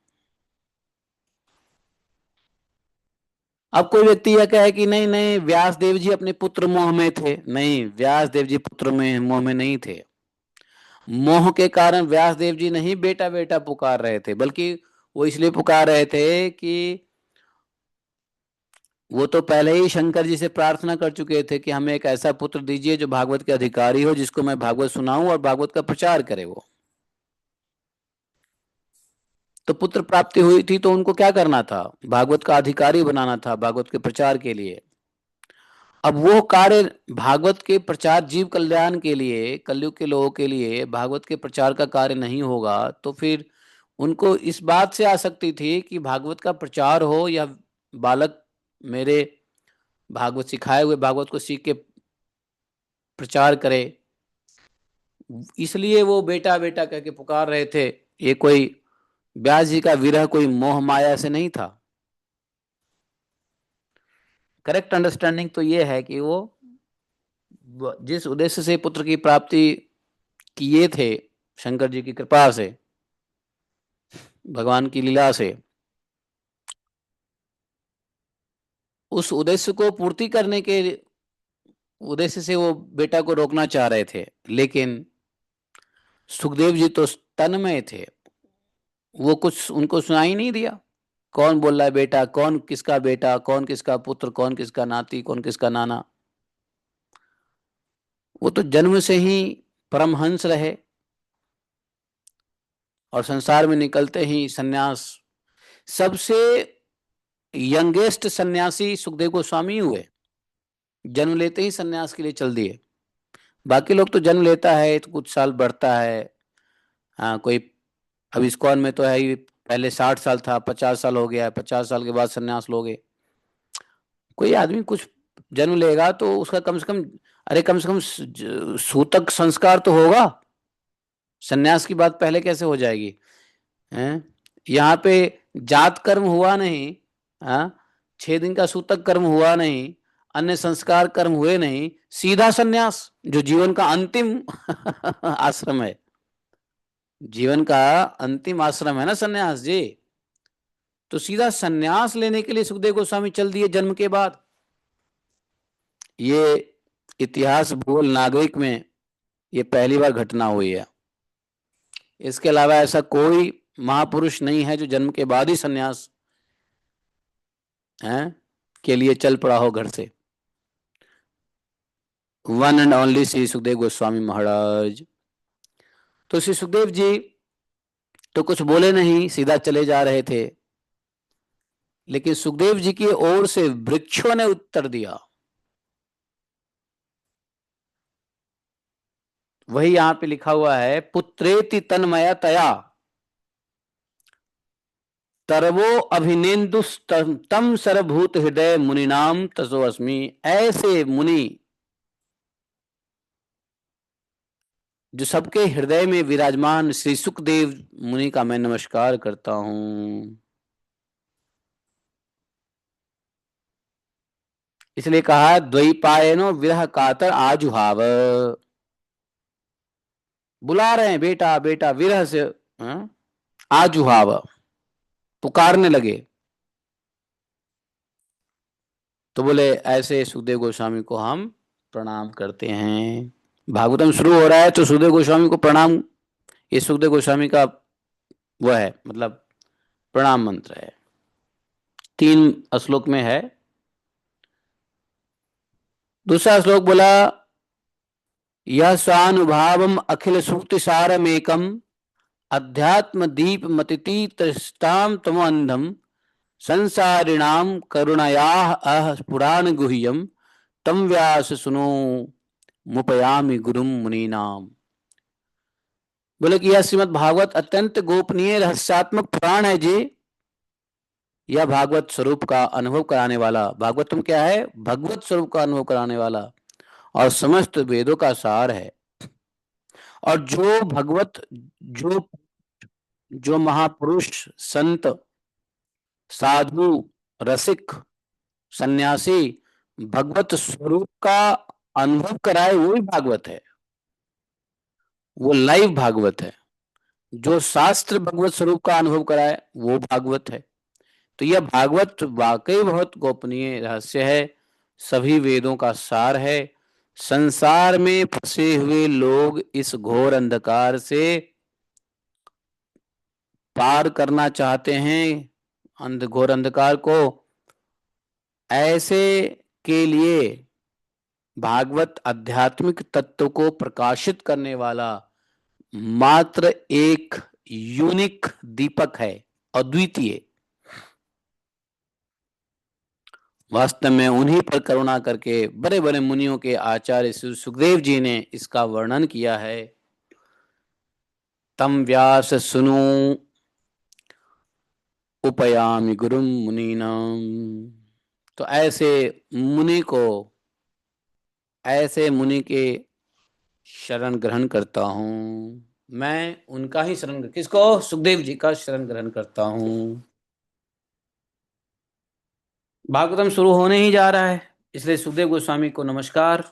Speaker 1: अब कोई व्यक्ति यह कहे कि नहीं नहीं, व्यास देव जी अपने पुत्र मोह में थे। नहीं, व्यास देव जी पुत्र में मोह में नहीं थे। मोह के कारण व्यास देव जी नहीं बेटा बेटा पुकार रहे थे, बल्कि वो इसलिए पुकार रहे थे कि वो तो पहले ही शंकर जी से प्रार्थना कर चुके थे कि हमें एक ऐसा पुत्र दीजिए जो भागवत के अधिकारी हो, जिसको मैं भागवत सुनाऊं और भागवत का प्रचार करे। वो तो पुत्र प्राप्ति हुई थी, तो उनको क्या करना था, भागवत का अधिकारी बनाना था भागवत के प्रचार के लिए। अब वो कार्य भागवत के प्रचार, जीव कल्याण के लिए, कलयुग के लोगों के लिए भागवत के प्रचार का कार्य नहीं होगा, तो फिर उनको इस बात से आसक्ति थी कि भागवत का प्रचार हो या बालक मेरे भागवत सिखाए हुए भागवत को सीख के प्रचार करे। इसलिए वो बेटा बेटा कह के पुकार रहे थे। ये कोई व्यास जी का विरह कोई मोह माया से नहीं था। करेक्ट अंडरस्टैंडिंग तो ये है कि वो जिस उद्देश्य से पुत्र की प्राप्ति किए थे शंकर जी की कृपा से, भगवान की लीला से उस उद्देश्य को पूर्ति करने के उद्देश्य से वो बेटा को रोकना चाह रहे थे, लेकिन सुखदेव जी तो तन्मय थे, वो कुछ उनको सुनाई नहीं दिया। कौन बोल रहा है बेटा, कौन किसका बेटा, कौन किसका पुत्र, कौन किसका नाती, कौन किसका नाना। वो तो जन्म से ही परमहंस रहे और संसार में निकलते ही सन्यास। सबसे यंगेस्ट सन्यासी सुखदेव गोस्वामी हुए, जन्म लेते ही सन्यास के लिए चल दिए। बाकी लोग तो जन्म लेता है तो कुछ साल बढ़ता है। हाँ, कोई अब इस्कॉन में तो है ही, पहले 60 साल था, 50 साल हो गया है, 50 साल के बाद सन्यास लोगे। कोई आदमी कुछ जन्म लेगा तो उसका कम से कम, अरे कम से कम सूतक संस्कार तो होगा। सन्यास की बात पहले कैसे हो जाएगी? हैं? यहाँ पे जात कर्म हुआ नहीं, हाँ, 6 दिन का सूतक कर्म हुआ नहीं, अन्य संस्कार कर्म हुए नहीं, सीधा सन्यास जो जीवन का अंतिम आश्रम है। जीवन का अंतिम आश्रम है ना सन्यास जी। तो सीधा सन्यास लेने के लिए सुखदेव गोस्वामी चल दिए जन्म के बाद। ये इतिहास भूगोल नागरिक में ये पहली बार घटना हुई है। इसके अलावा ऐसा कोई महापुरुष नहीं है जो जन्म के बाद ही सन्यास है के लिए चल पड़ा हो घर से। One and only Shri Sukhdev Goswami Maharaj. तो श्री सुखदेव जी तो कुछ बोले नहीं, सीधा चले जा रहे थे, लेकिन सुखदेव जी की ओर से वृक्षों ने उत्तर दिया। वही यहां पे लिखा हुआ है, पुत्रेति तन्मयतया तरवो अभिनेन्दु तम सर्वभूत हृदय मुनिनाम तसो अस्मि। ऐसे मुनि जो सबके हृदय में विराजमान श्री सुखदेव मुनि का मैं नमस्कार करता हूं। इसलिए कहा द्वैपायनो विरह कातर आजुहाव। बुला रहे हैं बेटा बेटा, विरह से हाँ? आजुहाव, पुकारने लगे। तो बोले ऐसे सुखदेव गोस्वामी को हम प्रणाम करते हैं। भागवतम शुरू हो रहा है तो सुखदेव गोस्वामी को प्रणाम, ये सुखदेव गोस्वामी का वह है, मतलब प्रणाम मंत्र है। 3 श्लोक में है। दूसरा श्लोक बोला, यह स्वानुभावम अखिल सूक्ति सारमेकम अध्यात्म दीप मतितीतम तम अंधम संसारिणाम करुणया अह पुराण गुह्यम तम व्यास सुनो मुपयामि गुरुम मुनीनाम। बोले कि यह श्रीमद भागवत अत्यंत गोपनीय रहस्यात्मक पुराण है जी। यह भागवत स्वरूप का अनुभव कराने वाला, भागवतम क्या है? भगवत स्वरूप का अनुभव कराने वाला और समस्त वेदों का सार है। और जो भगवत, जो जो महापुरुष, संत, साधु, रसिक, सन्यासी भगवत स्वरूप का अनुभव कराए वो ही भागवत है। वो लाइव भागवत है। जो शास्त्र भगवत स्वरूप का अनुभव कराए वो भागवत है। तो यह भागवत वाकई बहुत गोपनीय रहस्य है, सभी वेदों का सार है। संसार में फंसे हुए लोग इस घोर अंधकार से पार करना चाहते हैं, घोर अंधकार को, ऐसे के लिए भागवत आध्यात्मिक तत्व को प्रकाशित करने वाला मात्र एक यूनिक दीपक है, अद्वितीय। वास्तव में उन्हीं पर करुणा करके बड़े बड़े मुनियों के आचार्य श्री सुखदेव जी ने इसका वर्णन किया है। तम व्यास सुनु उपयामि गुरुम मुनीनाम। तो ऐसे मुनि के शरण ग्रहण करता हूँ मैं। उनका ही शरण, किसको? सुखदेव जी का शरण ग्रहण करता हूँ। भागवतम शुरू होने ही जा रहा है, इसलिए सुखदेव गोस्वामी को नमस्कार।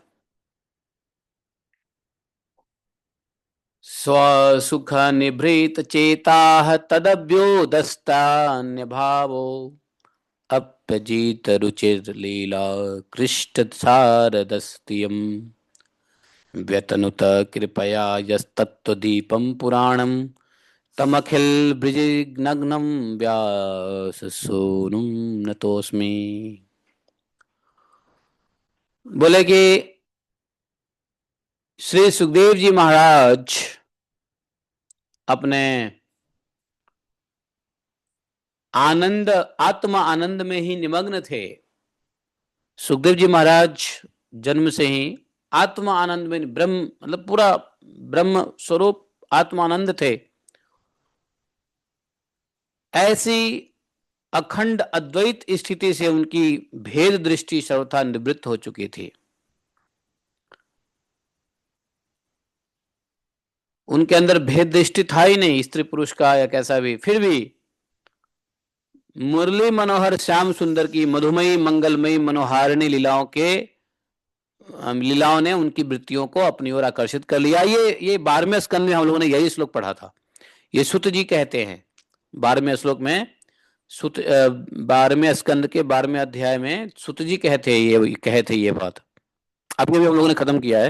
Speaker 1: स्वसुख निभृत चेताः तदभ्योदस्तान्य भावो अप्यजीत रुचिर लीला कृष्ट सारदस्तियम व्यतनुत कृपया यस्तत्त्वदीपं पुराणं तमखिल ब्रजिनग्नं व्याससूनुं नतोस्मि। बोले कि श्री सुखदेव जी महाराज अपने आनंद आत्म आनंद में ही निमग्न थे। सुखदेव जी महाराज जन्म से ही आत्म आनंद में, ब्रह्म मतलब पूरा ब्रह्म स्वरूप आत्मानंद थे। ऐसी अखंड अद्वैत स्थिति से उनकी भेद दृष्टि सर्वथा निवृत्त हो चुकी थी। उनके अंदर भेद दृष्टि था ही नहीं, स्त्री पुरुष का या कैसा भी। फिर भी मुरली मनोहर श्याम सुंदर की मधुमयी मंगलमयी मनोहारिणी लीलाओं ने उनकी वृत्तियों को अपनी ओर आकर्षित कर लिया। ये 12वें स्कंद में हम लोगों ने यही श्लोक पढ़ा था। ये सुत जी कहते हैं 12वें श्लोक में, सुत 12वें स्कंद के 12वें अध्याय में सुत जी कहते ये बात। अभी भी हम लोगों ने खत्म किया है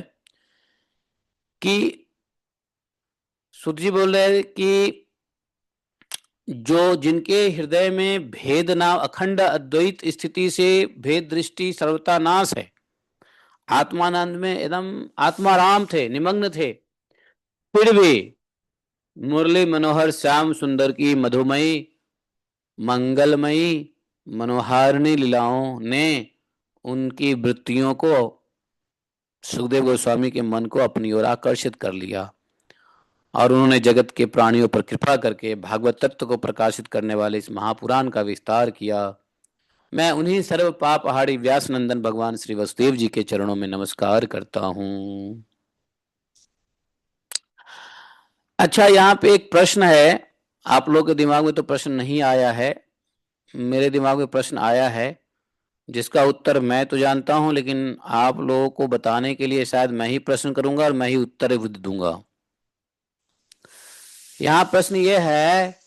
Speaker 1: कि सुत जी बोल रहे हैं कि जो जिनके हृदय में भेद ना, अखंड अद्वैत स्थिति से भेद दृष्टि सर्वथा नाश है, आत्मानंद में एकदम आत्माराम थे, निमग्न थे, फिर भी मुरली मनोहर श्याम सुंदर की मधुमयी मंगलमयी मनोहारिणी लीलाओं ने उनकी वृत्तियों को, सुखदेव गोस्वामी के मन को अपनी ओर आकर्षित कर लिया और उन्होंने जगत के प्राणियों पर कृपा करके भागवत तत्व को प्रकाशित करने वाले इस महापुराण का विस्तार किया। मैं उन्हीं सर्व पापहारी व्यास नंदन भगवान श्री वसुदेव जी के चरणों में नमस्कार करता हूँ। अच्छा, यहाँ पे एक प्रश्न है। आप लोगों के दिमाग में तो प्रश्न नहीं आया है, मेरे दिमाग में प्रश्न आया है जिसका उत्तर मैं तो जानता हूं, लेकिन आप लोगों को बताने के लिए शायद मैं ही प्रश्न करूंगा और मैं ही उत्तर भी दूंगा। यहाँ प्रश्न यह है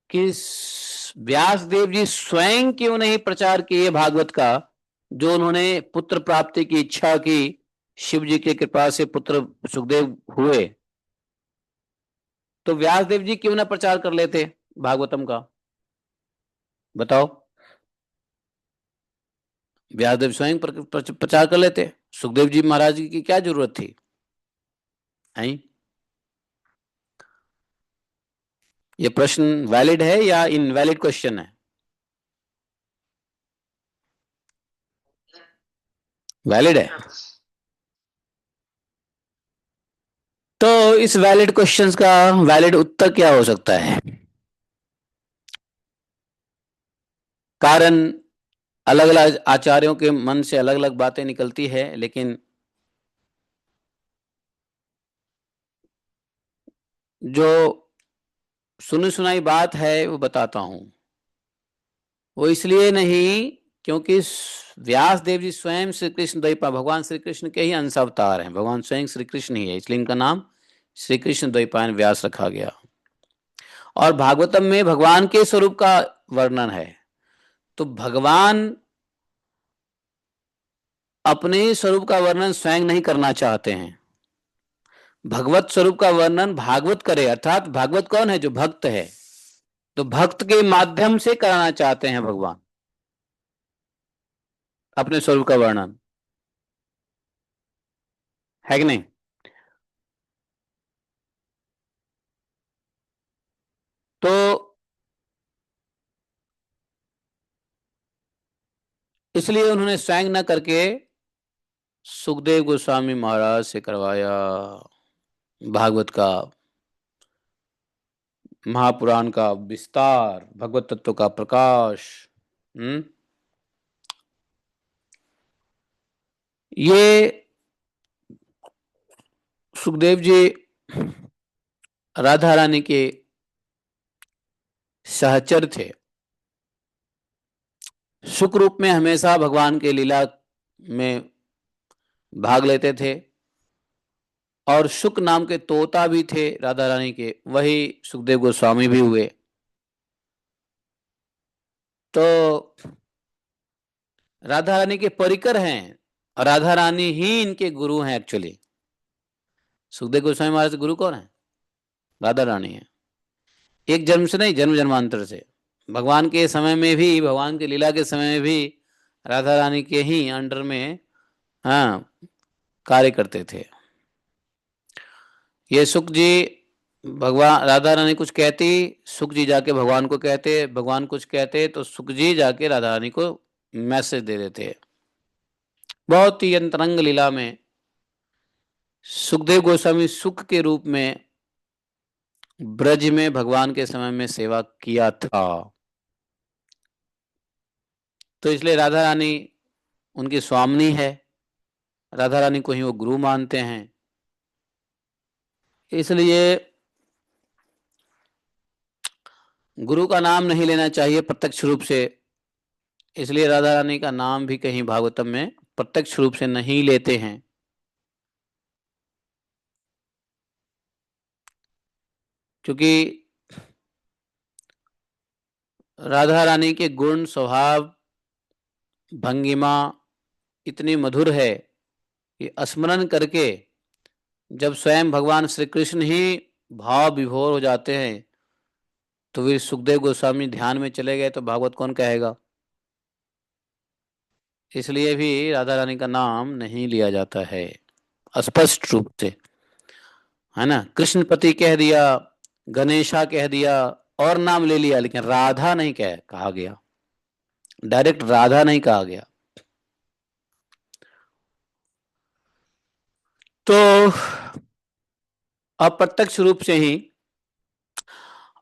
Speaker 1: कि व्यास देव जी स्वयं क्यों नहीं प्रचार किए भागवत का, जो उन्होंने पुत्र प्राप्ति की इच्छा की, शिव जी की कृपा से पुत्र सुखदेव हुए, तो व्यास देव जी क्यों ना प्रचार कर लेते भागवतम का? बताओ। व्यासदेव स्वयं प्रचार कर लेते, सुखदेव जी महाराज की क्या जरूरत थी? हैं? ये प्रश्न वैलिड है या इनवैलिड क्वेश्चन है? वैलिड है। तो इस वैलिड क्वेश्चंस का वैलिड उत्तर क्या हो सकता है? कारण अलग अलग आचार्यों के मन से अलग अलग बातें निकलती है, लेकिन जो सुनी सुनाई बात है वो बताता हूं। वो इसलिए नहीं क्योंकि व्यास देव जी स्वयं श्री कृष्ण द्वैपायन, भगवान श्री कृष्ण के ही अंश अवतार हैं। भगवान स्वयं श्री कृष्ण ही है, इसलिए इनका नाम श्री कृष्ण द्वैपायन व्यास रखा गया। और भागवतम में भगवान के स्वरूप का वर्णन है, तो भगवान अपने स्वरूप का वर्णन स्वयं नहीं करना चाहते हैं। भगवत स्वरूप का वर्णन भागवत करे, अर्थात भागवत कौन है? जो भक्त है। तो भक्त के माध्यम से कराना चाहते हैं भगवान अपने स्वरूप का वर्णन, है कि नहीं? तो इसलिए उन्होंने स्वयं न करके सुखदेव गोस्वामी महाराज से करवाया भागवत का, महापुराण का विस्तार, भगवत तत्व का प्रकाश। ये सुखदेव जी राधा रानी के सहचर थे, सुख रूप में हमेशा भगवान के लीला में भाग लेते थे और शुक नाम के तोता भी थे राधा रानी के, वही सुखदेव गोस्वामी भी हुए। तो राधा रानी के परिकर हैं, और राधा रानी ही इनके गुरु हैं एक्चुअली। सुखदेव गोस्वामी महाराज के गुरु कौन है? राधा रानी है। एक जन्म से नहीं, जन्म जन्मांतर से। भगवान के समय में भी, भगवान की लीला के समय में भी राधा रानी के ही अंडर में, हाँ, कार्य करते थे। ये सुख जी, भगवान राधा रानी कुछ कहती, सुख जी जाके भगवान को कहते, भगवान कुछ कहते तो सुख जी जाके राधा रानी को मैसेज दे देते। बहुत ही अंतरंग लीला में सुखदेव गोस्वामी सुख के रूप में ब्रज में भगवान के समय में सेवा किया था। तो इसलिए राधा रानी उनकी स्वामिनी है, राधा रानी को ही वो गुरु मानते हैं। इसलिए गुरु का नाम नहीं लेना चाहिए प्रत्यक्ष रूप से। इसलिए राधा रानी का नाम भी कहीं भागवतम में प्रत्यक्ष रूप से नहीं लेते हैं। क्योंकि राधा रानी के गुण, स्वभाव, भंगिमा इतनी मधुर है कि स्मरण करके जब स्वयं भगवान श्री कृष्ण ही भाव विभोर हो जाते हैं, तो फिर सुखदेव गोस्वामी ध्यान में चले गए तो भागवत कौन कहेगा? इसलिए भी राधा रानी का नाम नहीं लिया जाता है स्पष्ट रूप से, है ना। कृष्णपति कह दिया, गणेशा कह दिया, और नाम ले लिया, लेकिन राधा नहीं कहा गया, डायरेक्ट राधा नहीं कहा गया। तो अप्रत्यक्ष रूप से ही।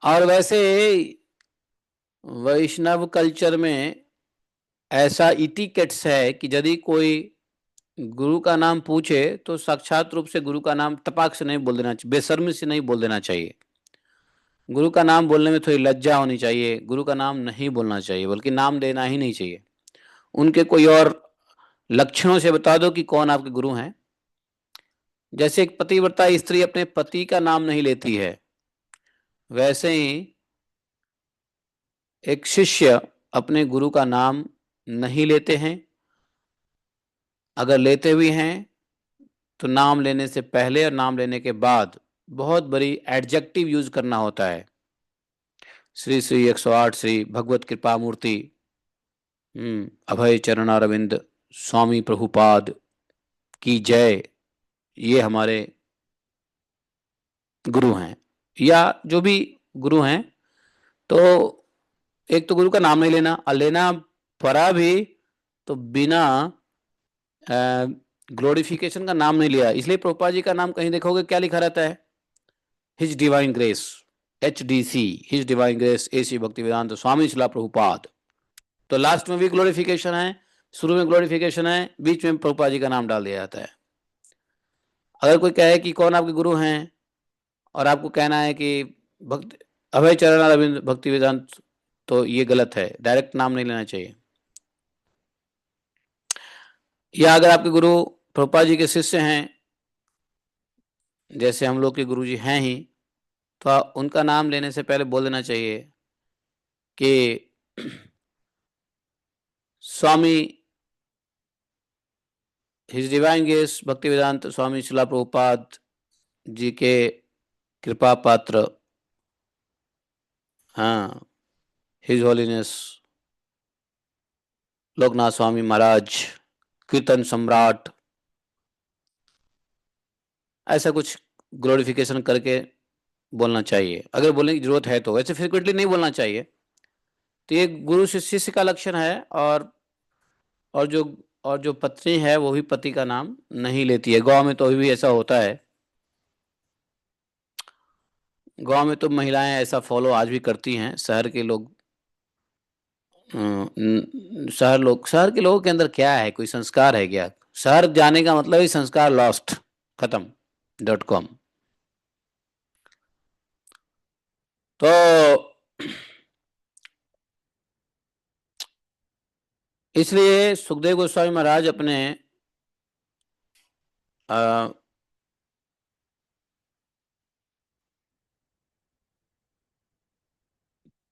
Speaker 1: और वैसे वैष्णव कल्चर में ऐसा इटिकेट्स है कि यदि कोई गुरु का नाम पूछे तो साक्षात रूप से गुरु का नाम तपाक से नहीं बोल देना चाहिए, बेशर्मी से नहीं बोल देना चाहिए। गुरु का नाम बोलने में थोड़ी लज्जा होनी चाहिए, गुरु का नाम नहीं बोलना चाहिए, बल्कि नाम देना ही नहीं चाहिए। उनके कोई और लक्षणों से बता दो कि कौन आपके गुरु हैं। जैसे एक पतिव्रता स्त्री अपने पति का नाम नहीं लेती है, वैसे ही एक शिष्य अपने गुरु का नाम नहीं लेते हैं। अगर लेते भी हैं तो नाम लेने से पहले और नाम लेने के बाद बहुत बड़ी एडजेक्टिव यूज करना होता है। श्री श्री 108 श्री भगवत कृपा मूर्ति, अभय चरणारविंद स्वामी प्रभुपाद की जय, ये हमारे गुरु हैं, या जो भी गुरु हैं। तो एक तो गुरु का नाम नहीं लेना, और लेना पड़ा भी तो बिना ग्लोरिफिकेशन का नाम नहीं लिया। इसलिए प्रभुपाद जी का नाम कहीं देखोगे क्या लिखा रहता है? His divine grace, HDC, his divine grace AC Bhaktivedanta Swami Srila Prabhupada. तो लास्ट में भी ग्लोरिफिकेशन है, शुरू में ग्लोरिफिकेशन है, बीच में प्रभुपाद जी का नाम डाल दिया जाता है। अगर कोई कहे कि कौन आपके गुरु हैं, और आपको कहना है कि भक्त अभय चरण अरविंद भक्ति वेदांत, तो ये गलत है, डायरेक्ट नाम नहीं लेना चाहिए। या अगर आपके गुरु प्रभुपाद जी के शिष्य हैं, जैसे हम लोग के गुरु जी हैं ही, तो उनका नाम लेने से पहले बोल देना चाहिए कि स्वामी हिज डिवाइन ग्रेस भक्ति वेदांत स्वामी शिला प्रभुपाद जी के कृपा पात्र, हाँ, हिज होलीनेस लोकनाथ स्वामी महाराज कीर्तन सम्राट, ऐसा कुछ ग्लोरिफिकेशन करके बोलना चाहिए अगर बोलने की जरूरत है तो। वैसे फ्रिक्वेंटली नहीं बोलना चाहिए। तो ये गुरु शिष्य का लक्षण है। और जो और जो पत्नी है वो भी पति का नाम नहीं लेती है। गांव में तो अभी भी ऐसा होता है, गांव में तो महिलाएं ऐसा फॉलो आज भी करती हैं। शहर के लोग, शहर के लोगों के अंदर क्या है, कोई संस्कार है क्या? शहर जाने का मतलब ही संस्कार लॉस्ट, खत्म, .com। तो इसलिए सुखदेव गोस्वामी महाराज अपने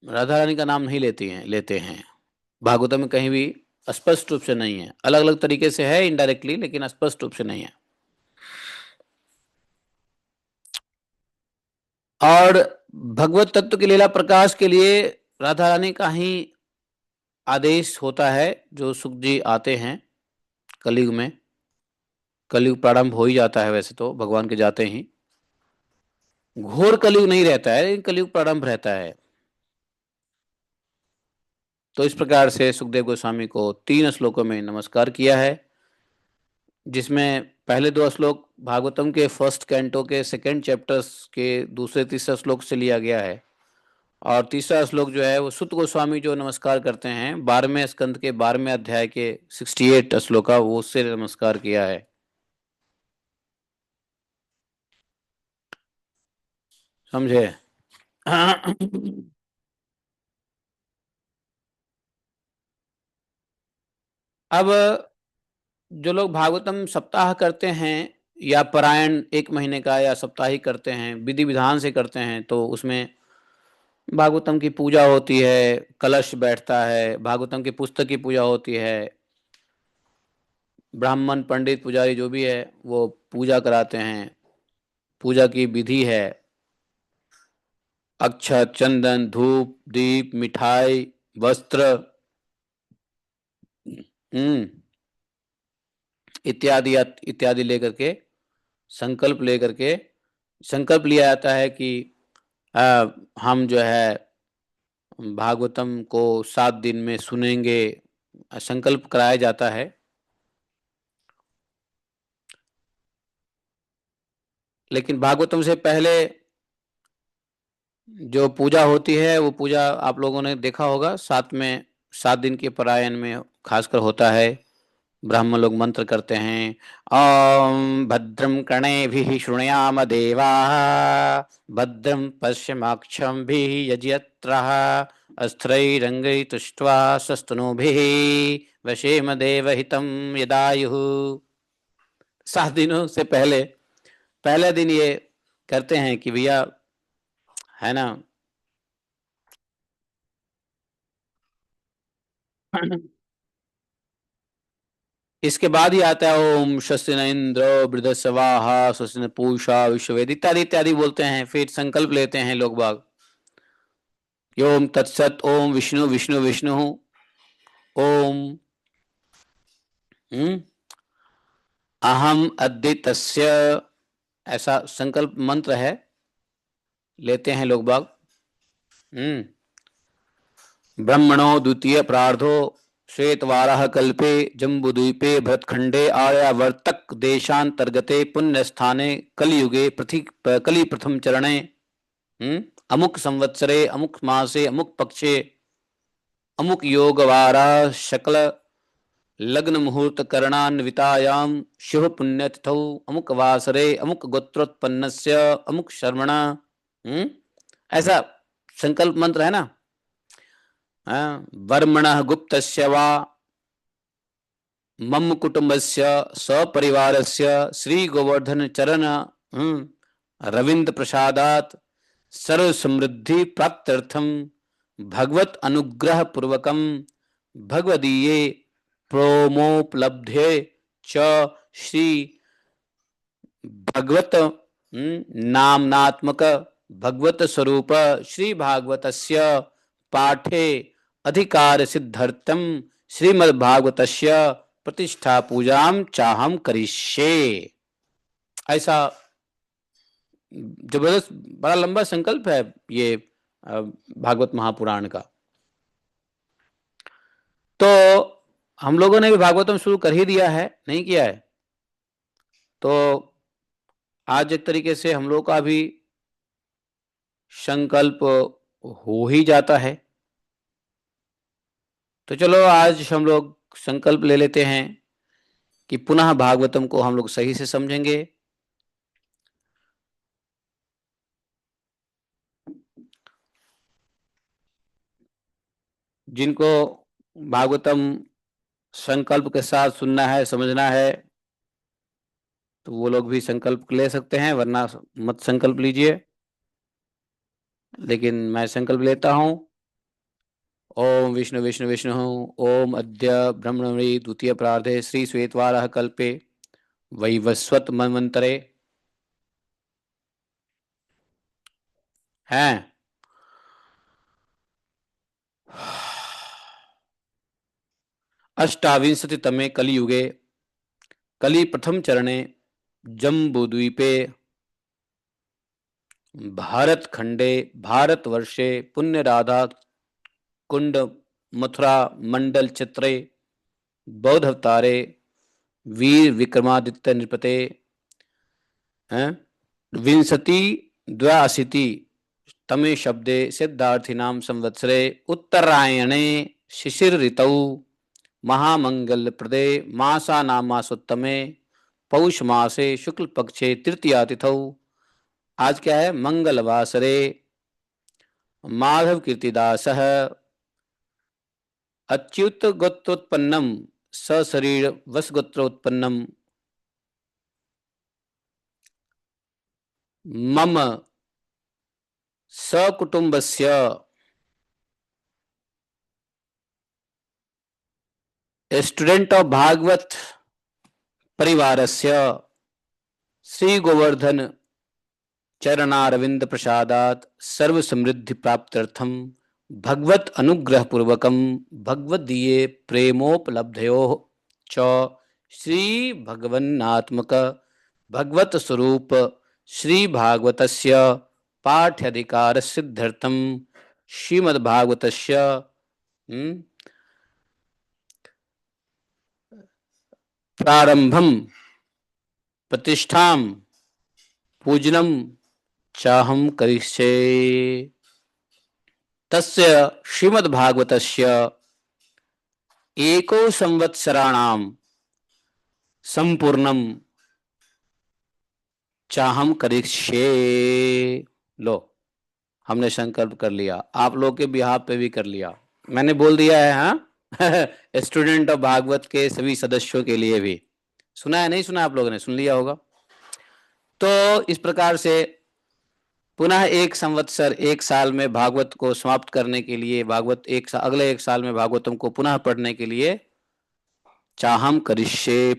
Speaker 1: राधा रानी का नाम नहीं लेते हैं भागवतम में कहीं भी, स्पष्ट रूप से नहीं है, अलग अलग तरीके से है इनडायरेक्टली, लेकिन स्पष्ट रूप से नहीं है। और भगवत तत्व की लीला प्रकाश के लिए राधा रानी का ही आदेश होता है, जो सुख जी आते हैं कलयुग में। कलयुग प्रारंभ हो ही जाता है वैसे तो भगवान के जाते ही, घोर कलयुग नहीं रहता है, लेकिन कलयुग प्रारंभ रहता है। तो इस प्रकार से सुखदेव गोस्वामी को 3 श्लोकों में नमस्कार किया है, जिसमें पहले 2 श्लोक भागवतम के फर्स्ट कैंटो के सेकंड चैप्टर्स के दूसरे तीसरा श्लोक से लिया गया है, और तीसरा श्लोक जो है वो सुत गोस्वामी जो नमस्कार करते हैं 12वें स्कंद के 12वें अध्याय के 68 श्लोक का, वो उससे नमस्कार किया है। समझे? अब जो लोग भागवतम सप्ताह करते हैं, या पारायण 1 महीने का या साप्ताहिक करते हैं, विधि विधान से करते हैं, तो उसमें भागवतम की पूजा होती है, कलश बैठता है, भागवतम की पुस्तक की पूजा होती है, ब्राह्मण पंडित पुजारी जो भी है वो पूजा कराते हैं, पूजा की विधि है, अक्षत चंदन धूप दीप मिठाई वस्त्र, हम्म, इत्यादि इत्यादि लेकर के, संकल्प लेकर के, संकल्प लिया जाता है कि आ, हम जो है भागवतम को 7 दिन में सुनेंगे, संकल्प कराया जाता है। लेकिन भागवतम से पहले जो पूजा होती है, वो पूजा आप लोगों ने देखा होगा, 7 दिन के पारायण में खासकर होता है। ब्राह्मण लोग मंत्र करते हैं, ओम भद्रम कर्णेभिः शृणुयाम देवाः, भद्रम पश्यमाक्षभिः यजत्रः, अस्त्रैरङ्गैस्तुष्ट्वा स्वस्तनूभिः वशेम देवहितं यदायुः। 7 दिनों से पहले पहले दिन ये करते हैं कि भैया, है ना, इसके बाद ही आता है ओम स्वस्ति न इंद्र वृद्धस्वाहा स्वस्ति न पूषा विश्ववेद इत्यादि इत्यादि बोलते हैं, फिर संकल्प लेते हैं लोग बाग, ओम तत्सत ओम विष्णु विष्णु विष्णु ओम, हम्म, अहम अद्वितस्य, ऐसा संकल्प मंत्र है, लेते हैं लोग बाग। हम्म, ब्रह्मणो द्वितीय प्रार्धो श्वेतवाराह कल्पे जम्बूद्वीपे भरतखंडे आर्यावर्तक देशांतर्गते पुण्यस्थाने कलियुगे कलि प्रथम चरणे, अमुक संवत्सरे अमुक मासे अमुक पक्षे अमुक योगवारा शकल लग्न मुहूर्त करणान्वितायाम शुभ पुण्यतिथौ अमुक वासरे अमुक गोत्रोत्पन्नस्य अमुक शर्मणा, ऐसा संकल्प मंत्र है ना। हाँ, वर्मणः गुप्तस्य वा मम कुटुंबस्य सपरिवारस्य श्री गोवर्धन चरण रविंद्र प्रसादात सर्व समृद्धि प्राप्त्यर्थम भगवत अनुग्रह पूर्वकम भगवदीये प्रोमोपलब्धे च श्री भगवत नामनात्मक भगवत स्वरूप श्री भागवतस्य पाठे अधिकार सिद्ध्यर्थम श्रीमद्भागवतस्य प्रतिष्ठा पूजाम चाहम करिष्ये। ऐसा जबरदस्त बड़ा लंबा संकल्प है ये भागवत महापुराण का। तो हम लोगों ने भी भागवतम शुरू कर ही दिया है, नहीं किया है? तो आज एक तरीके से हम लोग का भी संकल्प हो ही जाता है। तो चलो आज हम लोग संकल्प ले लेते हैं कि पुनः भागवतम को हम लोग सही से समझेंगे। जिनको भागवतम संकल्प के साथ सुनना है समझना है, तो वो लोग भी संकल्प ले सकते हैं, वरना मत संकल्प लीजिए। लेकिन मैं संकल्प लेता हूँ ओम विष्णु विष्णु विष्णु। ओम अद्य ब्रह्मणि द्वितीय प्रार्धे श्री श्वेतवारः कल्पे वैवस्वत मन्वन्तरे हैं अष्टाविंशतितमे कलियुगे कलि प्रथम चरणे जम्बूद्वीपे भारत खंडे भारतवर्षे पुण्य राधा कुंड मथुरा मंडल चित्रे बौद्ध अवतारे वीर विक्रमादित्य नृपते हैं विंशति द्व्याशीति तमे शब्दे सिद्धार्थिनाम संवत्सरे उत्तरायणे शिशिर ऋतौ महामंगल प्रदे मासानामासोत्तमे पौष मासे शुक्ल पक्षे तृतीया तिथौ। आज क्या है? मंगलवासरे माधव कीर्तिदास अच्युत गोत्रोत्पन्नम सशरीर वसगोत्रोत्पन्नम मम सकुटुंबस्य स्टूडेंट ऑफ भागवत परिवारस्य श्री गोवर्धन चरणारविंद प्रसादात सर्व समृद्धि प्राप्त्यर्थम भगवत अनुग्रह पूर्वकम भगवदीये प्रेमोपलब्धयो च श्री भगवन्नात्मक भगवत स्वरूप श्री भागवतस्य पाठ्याधिकार सिद्ध्यर्थम श्रीमद्भागवतस्य प्रारंभम प्रतिष्ठाम पूजनम चाहम करिष्ये। तस्य श्रीमद्भागवतस्य एको संवत्सराणाम संपूर्णम चाहम करिष्ये। लो, हमने संकल्प कर लिया, आप लोग के बिहाफ पे भी कर लिया, मैंने बोल दिया है। हाँ स्टूडेंट ऑफ भागवत के सभी सदस्यों के लिए भी सुना है, नहीं सुना? आप लोगों ने सुन लिया होगा। तो इस प्रकार से पुनः एक संवत्सर, एक साल में भागवत को समाप्त करने के लिए, भागवत अगले एक साल में भागवतम को पुनः पढ़ने के लिए चाहम करिष्ये।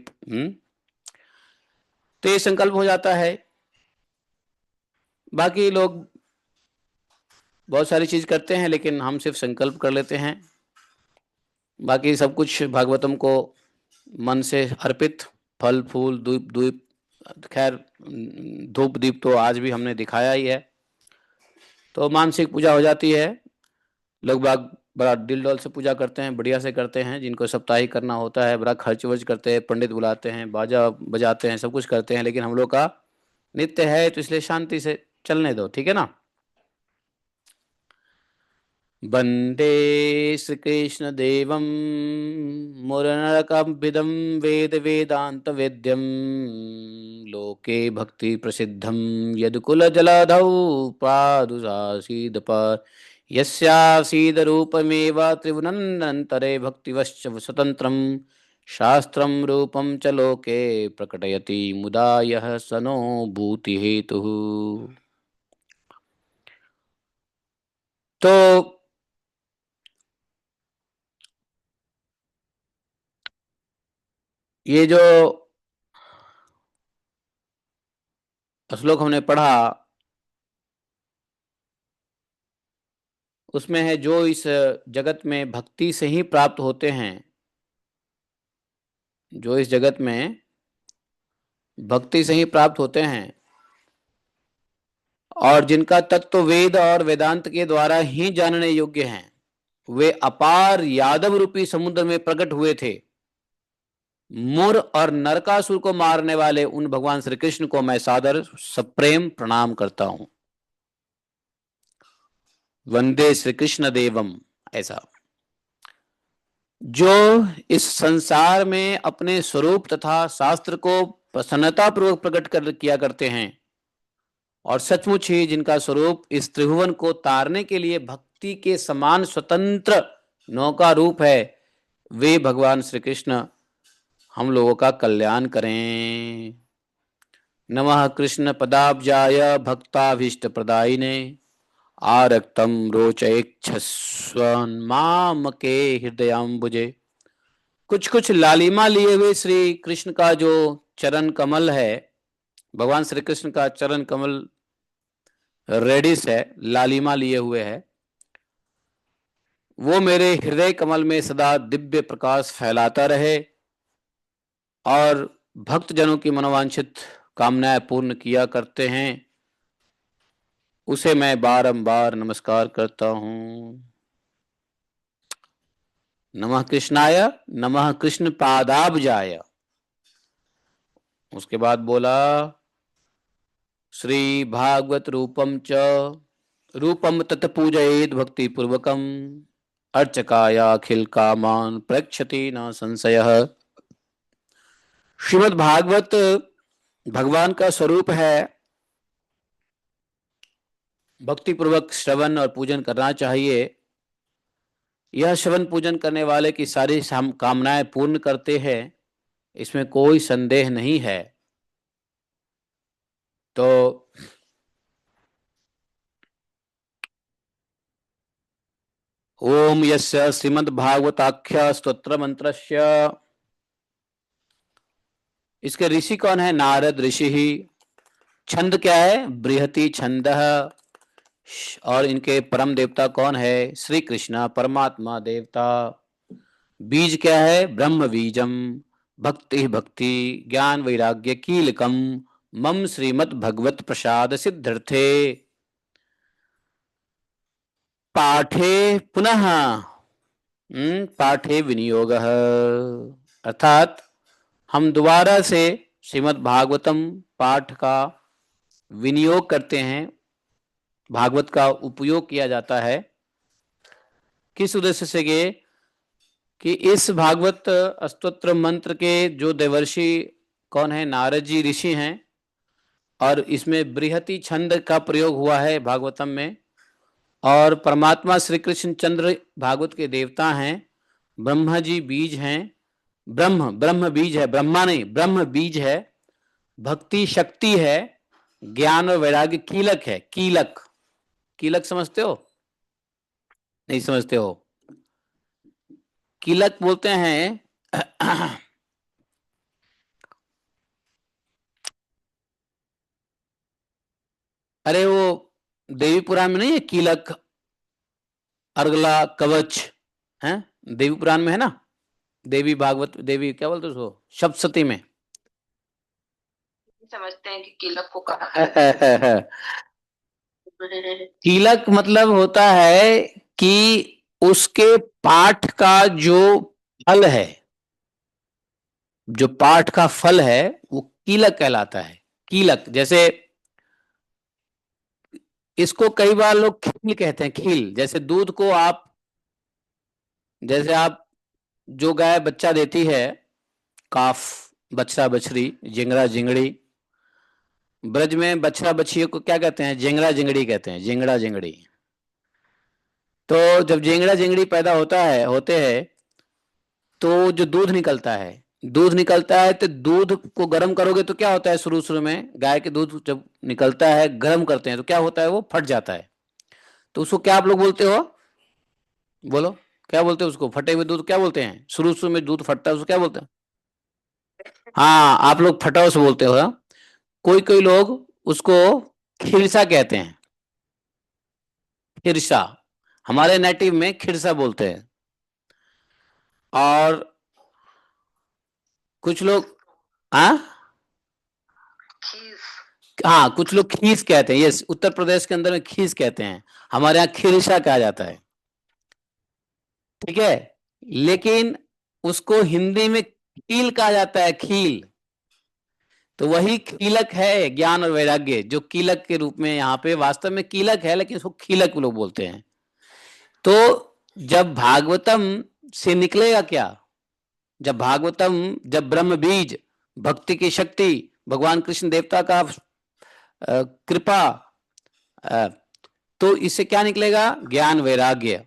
Speaker 1: तो ये संकल्प हो जाता है। बाकी लोग बहुत सारी चीज करते हैं, लेकिन हम सिर्फ संकल्प कर लेते हैं। बाकी सब कुछ भागवतम को मन से अर्पित, फल फूल धूप धूप, खैर धूप दीप तो आज भी हमने दिखाया ही है। तो मानसिक पूजा हो जाती है। लोग बाग बड़ा दिल डोल से पूजा करते हैं, बढ़िया से करते हैं। जिनको सप्ताहिक करना होता है बड़ा खर्च वर्च करते हैं, पंडित बुलाते हैं, बाजा बजाते हैं, सब कुछ करते हैं। लेकिन हम लोग का नित्य है, तो इसलिए शांति से चलने दो, ठीक है ना। वंदे श्रीकृष्ण देवं मुरनरकम्पिदं वेद वेदांत वेद्यं लोके भक्ति प्रसिद्धं यदुकुल जलधौ प्रादुरासीद पर यस्यासीद रूपमेव त्रिभुवनन्तरे भक्तिवश्च स्वतन्त्रं शास्त्रं रूपं च लोके प्रकटयति मुदा यः स नो भूतिहेतुः। तो ये जो श्लोक हमने पढ़ा उसमें है जो इस जगत में भक्ति से ही प्राप्त होते हैं, जो इस जगत में भक्ति से ही प्राप्त होते हैं और जिनका तत्व वेद और वेदांत के द्वारा ही जानने योग्य हैं, वे अपार यादव रूपी समुद्र में प्रकट हुए थे। मुर और नरकासुर को मारने वाले उन भगवान श्री कृष्ण को मैं सादर सप्रेम प्रणाम करता हूं। वंदे श्री कृष्ण देवम, ऐसा जो इस संसार में अपने स्वरूप तथा शास्त्र को प्रसन्नता पूर्वक प्रकट कर किया करते हैं और सचमुच ही जिनका स्वरूप इस त्रिभुवन को तारने के लिए भक्ति के समान स्वतंत्र नौका रूप है, वे भगवान श्री कृष्ण हम लोगों का कल्याण करें। नमः कृष्ण पदाब्जाय भक्ताभीष्ट प्रदायिने आरक्तम रोचयेच्छस्वन्माम के हृदयाम्बुजे। कुछ कुछ लालिमा लिए हुए श्री कृष्ण का जो चरण कमल है, भगवान श्री कृष्ण का चरण कमल रेडिस है, लालिमा लिए हुए है, वो मेरे हृदय कमल में सदा दिव्य प्रकाश फैलाता रहे और भक्त जनों की मनोवांछित कामनाएं पूर्ण किया करते हैं, उसे मैं बारंबार नमस्कार करता हूं। नमः कृष्णाय, नमः कृष्ण पादाब्जाय। उसके बाद बोला श्री भागवत रूपम च रूपम तत् पूजयेद भक्ति पूर्वकम अर्चकाया अखिल कामान प्रक्षति न संशयः। श्रीमद् भागवत भगवान का स्वरूप है, भक्ति पूर्वक श्रवण और पूजन करना चाहिए। यह श्रवण पूजन करने वाले की सारी कामनाएं पूर्ण करते हैं, इसमें कोई संदेह नहीं है। तो ओम यस्य श्रीमद्भागवताख्य स्तोत्र मंत्रस्य, इसके ऋषि कौन है? नारद ऋषि ही। छंद क्या है? बृहति छंद। और इनके परम देवता कौन है? श्री कृष्ण परमात्मा देवता। बीज क्या है? ब्रह्म बीजम। भक्ति भक्ति ज्ञान वैराग्य कीलकम मम श्रीमद् भगवत प्रसाद सिद्धर्थे। पाठे पुनः पाठे विनियोग, अर्थात हम दोबारा से श्रीमद् भागवतम पाठ का विनियोग करते हैं, भागवत का उपयोग किया जाता है। किस उद्देश्य से? ये कि इस भागवत स्तोत्र मंत्र के जो देवर्षि कौन है? नारद जी ऋषि हैं, और इसमें बृहति छंद का प्रयोग हुआ है भागवतम में। और परमात्मा श्री कृष्ण चंद्र भागवत के देवता हैं, ब्रह्मा जी बीज हैं। ब्रह्म बीज है, ब्रह्मा नहीं, ब्रह्म बीज है। भक्ति शक्ति है, ज्ञान और वैराग्य कीलक है। कीलक, कीलक समझते हो? नहीं समझते हो? कीलक बोलते हैं अरे वो देवी पुराण में नहीं है कीलक, अर्गला, कवच है? देवी पुराण में है ना, देवी भागवत, देवी क्या बोलते उसको, सप्तशती में।
Speaker 2: समझते हैं कि कीलक को कहा है।
Speaker 1: कीलक मतलब होता है कि उसके पाठ का जो फल है, जो पाठ का फल है वो कीलक कहलाता है। कीलक, जैसे इसको कई बार लोग खील कहते हैं। खील जैसे दूध को आप, जैसे आप जो गाय बच्चा देती है, काफ, बछड़ा बछड़ी, जिंगरा जिंगड़ी, ब्रज में बछड़ा बछियों को क्या कहते हैं? जिंगरा जिंगड़ी कहते हैं, जिंगड़ा जिंगड़ी। तो जब जिंगड़ा जिंगड़ी पैदा होते हैं तो जो दूध निकलता है, दूध निकलता है, तो दूध को गर्म करोगे तो क्या होता है? शुरू शुरू में गाय के दूध जब निकलता है, गर्म करते हैं तो क्या होता है? वो फट जाता है। तो उसको क्या आप लोग बोलते हो? बोलो, क्या बोलते हैं उसको? फटे हुए दूध क्या बोलते हैं? शुरू शुरू में दूध फटता है, उसको क्या बोलते हैं? हाँ, आप लोग फटौस बोलते हो। कोई कोई लोग उसको खिरसा कहते हैं। खिरसा, हमारे नेटिव में खिरसा बोलते हैं। और कुछ लोग, हाँ हाँ, कुछ लोग खीस कहते हैं। यस, उत्तर प्रदेश के अंदर में खीस कहते हैं, हमारे यहाँ खिरसा कहा जाता है। ठीक है, लेकिन उसको हिंदी में खील कहा जाता है, खील। तो वही कीलक है, ज्ञान और वैराग्य, जो कीलक के रूप में यहाँ पे वास्तव में कीलक है, लेकिन उसको खीलक लोग बोलते हैं। तो जब भागवतम से निकलेगा क्या? जब भागवतम, जब ब्रह्म बीज, भक्ति की शक्ति, भगवान कृष्ण देवता का कृपा, तो इससे क्या निकलेगा? ज्ञान वैराग्य।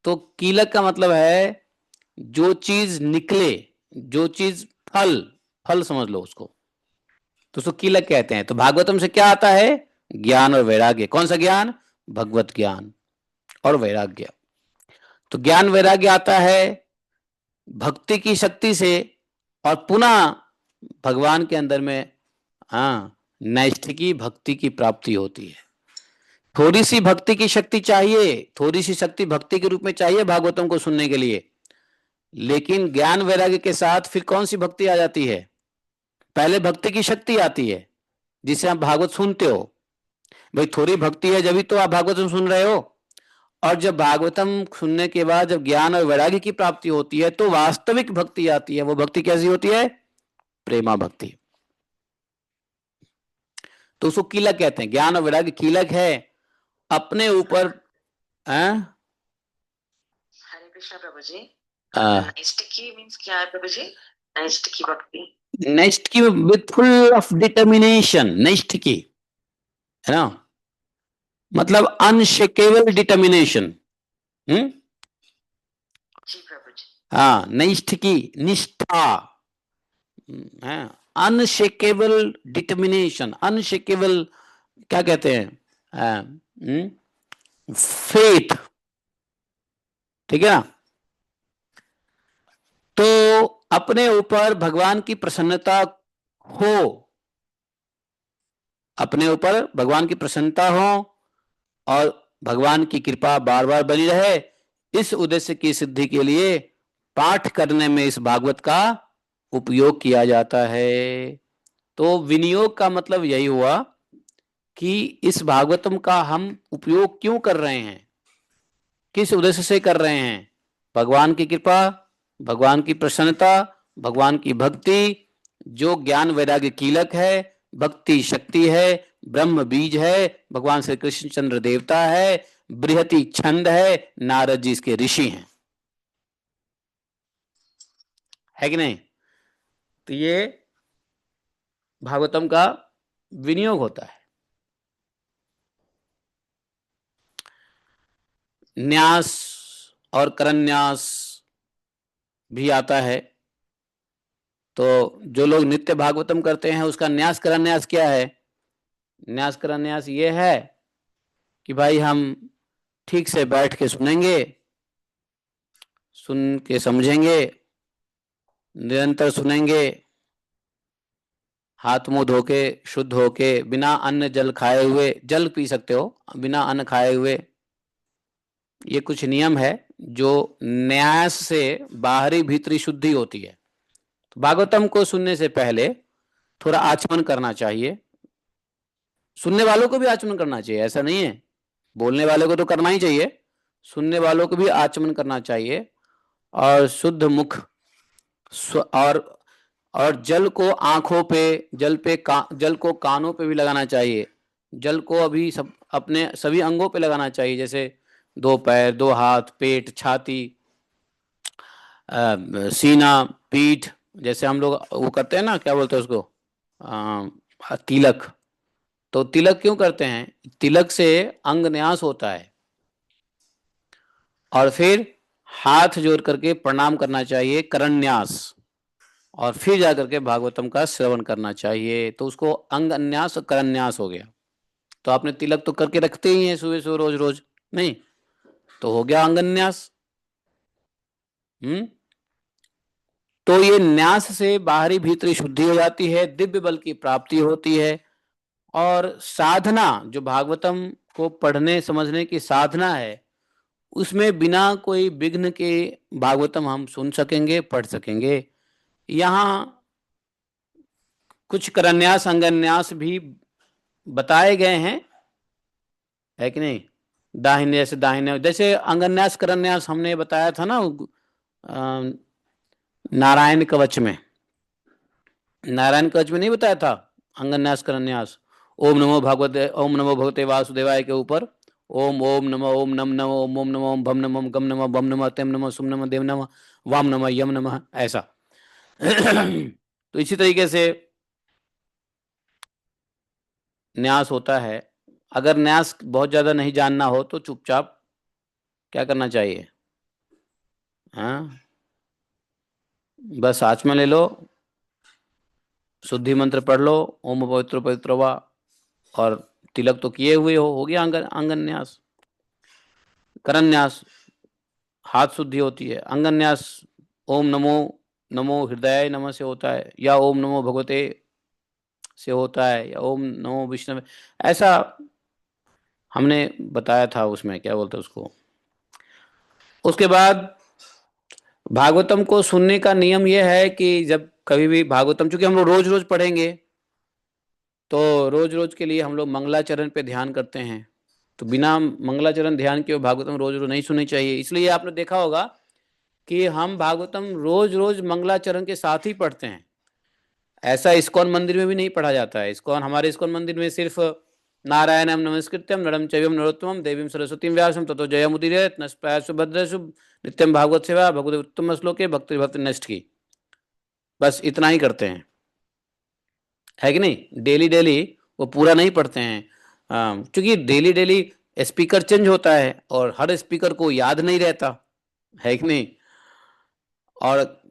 Speaker 1: तो कीलक का मतलब है जो चीज निकले, जो चीज फल, फल समझ लो उसको, तो उसको कीलक कहते हैं। तो भागवतम से क्या आता है? ज्ञान और वैराग्य। कौन सा ज्ञान? भगवत ज्ञान और वैराग्य। तो ज्ञान वैराग्य आता है भक्ति की शक्ति से, और पुनः भगवान के अंदर में नैष्ठिकी भक्ति की प्राप्ति होती है। थोड़ी सी भक्ति की शक्ति चाहिए, थोड़ी सी शक्ति भक्ति के रूप में चाहिए भागवतम को सुनने के लिए, लेकिन ज्ञान वैराग्य के साथ फिर कौन सी भक्ति आ जाती है? पहले भक्ति की शक्ति आती है जिसे आप भागवत सुनते हो। भाई थोड़ी भक्ति है जब भी तो आप भागवतम सुन रहे हो, और जब भागवतम सुनने के बाद जब ज्ञान और वैराग्य की प्राप्ति होती है तो वास्तविक भक्ति आती है। वो भक्ति कैसी होती है? प्रेमा भक्ति। तो उसको कीलक कहते हैं। ज्ञान और वैराग्य कीलक है अपने ऊपर।
Speaker 2: हरे कृष्णा प्रभु जी। नैष्ठिकी मींस क्या है प्रभु जी? नैष्ठिकी भक्ति,
Speaker 1: नैष्ठिकी विथ फुल ऑफ डिटर्मिनेशन, नैष्ठिकी है ना, मतलब अनशेकेबल डिटर्मिनेशन।
Speaker 2: जी प्रभु जी।
Speaker 1: हाँ, नैष्ठिकी निष्ठा, अनशेकेबल डिटर्मिनेशन, अनशेकेबल क्या कहते हैं? फेथ, ठीक है ना। तो अपने ऊपर भगवान की प्रसन्नता हो, अपने ऊपर भगवान की प्रसन्नता हो और भगवान की कृपा बार बार बनी रहे, इस उद्देश्य की सिद्धि के लिए पाठ करने में इस भागवत का उपयोग किया जाता है। तो विनियोग का मतलब यही हुआ कि इस भागवतम का हम उपयोग क्यों कर रहे हैं, किस उद्देश्य से कर रहे हैं? भगवान की कृपा, भगवान की प्रसन्नता, भगवान की भक्ति, जो ज्ञान वैराग्य कीलक है, भक्ति शक्ति है, ब्रह्म बीज है, भगवान श्री कृष्ण चंद्र देवता है, बृहति छंद है, नारद जी इसके ऋषि हैं, है कि नहीं? तो ये भागवतम का विनियोग होता है। न्यास और करन्यास भी आता है। तो जो लोग नित्य भागवतम करते हैं उसका न्यास करन्यास क्या है? न्यास करन्यास ये है कि भाई हम ठीक से बैठ के सुनेंगे, सुन के समझेंगे, निरंतर सुनेंगे, हाथ मुंह धो के शुद्ध होके, बिना अन्न जल खाए हुए, जल पी सकते हो बिना अन्न खाए हुए। ये कुछ नियम है जो न्यास से बाहरी भीतरी शुद्धि होती है। तो भागवतम को सुनने से पहले थोड़ा आचमन करना चाहिए। सुनने वालों को भी आचमन करना चाहिए, ऐसा नहीं है, बोलने वाले को तो करना ही चाहिए, सुनने वालों को भी आचमन करना चाहिए। और शुद्ध मुख और जल को आंखों पे, जल को कानों पे भी लगाना चाहिए। जल को अभी सब अपने सभी अंगों पे लगाना चाहिए, जैसे दो पैर, दो हाथ, पेट, छाती, सीना, पीठ। जैसे हम लोग वो करते हैं ना, क्या बोलते हैं उसको, तिलक। तो तिलक क्यों करते हैं? तिलक से अंग न्यास होता है। और फिर हाथ जोड़ करके प्रणाम करना चाहिए, करन्यास, और फिर जाकर के भागवतम का श्रवण करना चाहिए। तो उसको अंग अन्यास और करन्यास हो गया। तो आपने तिलक तो करके रखते ही हैं सुबह सुबह रोज रोज, नहीं तो हो गया अंगन्यास। तो ये न्यास से बाहरी भीतरी शुद्धि हो जाती है, दिव्य बल की प्राप्ति होती है। और साधना, जो भागवतम को पढ़ने समझने की साधना है, उसमें बिना कोई विघ्न के भागवतम हम सुन सकेंगे, पढ़ सकेंगे। यहाँ कुछ करन्यास अंगन्यास भी बताए गए हैं, है कि नहीं? दाहिने से दाहिने, जैसे अंगन्यास करन्यास हमने बताया था ना नारायण कवच में। नारायण कवच में नहीं बताया था अंगन्यास करन्यास? ओम नमो भगवते वासुदेवाय के ऊपर ओम ओम नमो ओम नम नमो ओम ओम नमो ओम भम नमो गम नमो बम नमो तेम नमो सुम नमो देव नमो वाम नमो यम नमः, ऐसा। तो इसी तरीके से न्यास होता है। अगर न्यास बहुत ज्यादा नहीं जानना हो तो चुपचाप क्या करना चाहिए? हाँ, बस आचमन ले लो, शुद्धि मंत्र पढ़ लो, ओम पवित्र पवित्र वा, और तिलक तो किए हुए हो गया अंगन्यास। करन्यास हाथ शुद्धि होती है। अंगन्यास ओम नमो नमो हृदय नमः से होता है, या ओम नमो भगवते से होता है, या ओम नमो विष्णु, ऐसा हमने बताया था उसमें, क्या बोलते हैं उसको। उसके बाद भागवतम को सुनने का नियम यह है कि जब कभी भी भागवतम, चूंकि हम लोग रोज रोज पढ़ेंगे, तो रोज रोज के लिए हम लोग मंगलाचरण पे ध्यान करते हैं, तो बिना मंगलाचरण ध्यान के भागवतम रोज रोज नहीं सुननी चाहिए। इसलिए आपने देखा होगा कि हम भागवतम रोज रोज मंगलाचरण के साथ ही पढ़ते हैं। ऐसा इस्कॉन मंदिर में भी नहीं पढ़ा जाता है। हमारे इस्कॉन मंदिर में सिर्फ नारायणम नमस्कृत्यम नरम चैवम नरोत्तमम देवीम सरस्वतीम व्यासम ततो जयमुदीरयेत् नस्पायसु भद्रेषु नित्यम भागवत सेवा भगवत उत्तम श्लोके भक्ति भक्ति नष्ट की, बस इतना ही करते हैं, है कि नहीं। डेली डेली वो पूरा नहीं पढ़ते हैं, क्योंकि डेली डेली स्पीकर चेंज होता है और हर स्पीकर को याद नहीं रहता, है कि नहीं। और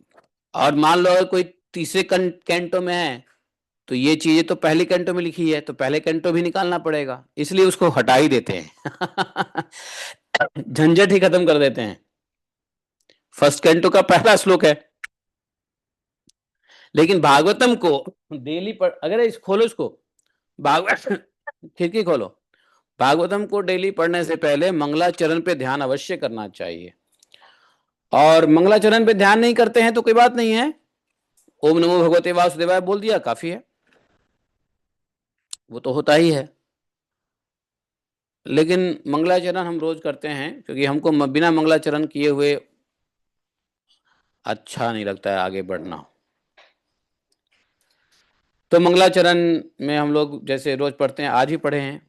Speaker 1: और मान लो अगर कोई तीसरे कैंटो में है, तो ये चीजें तो पहले कैंटो में लिखी है, तो पहले कैंटो भी निकालना पड़ेगा, इसलिए उसको हटा ही देते हैं। झंझट ही खत्म कर देते हैं। फर्स्ट कैंटो का पहला श्लोक है, लेकिन भागवतम को डेली पढ़, अगर इस खोलो इसको, भागवत खिड़की खोलो, भागवतम को डेली पढ़ने से पहले मंगलाचरण पे ध्यान अवश्य करना चाहिए। और मंगलाचरण पे ध्यान नहीं करते हैं तो कोई बात नहीं है, ओम नमो भगवते वासुदेवाय बोल दिया काफी है, वो तो होता ही है। लेकिन मंगलाचरण हम रोज करते हैं, क्योंकि हमको बिना मंगलाचरण किए हुए अच्छा नहीं लगता है आगे बढ़ना। तो मंगलाचरण में हम लोग जैसे रोज पढ़ते हैं, आज ही पढ़े हैं,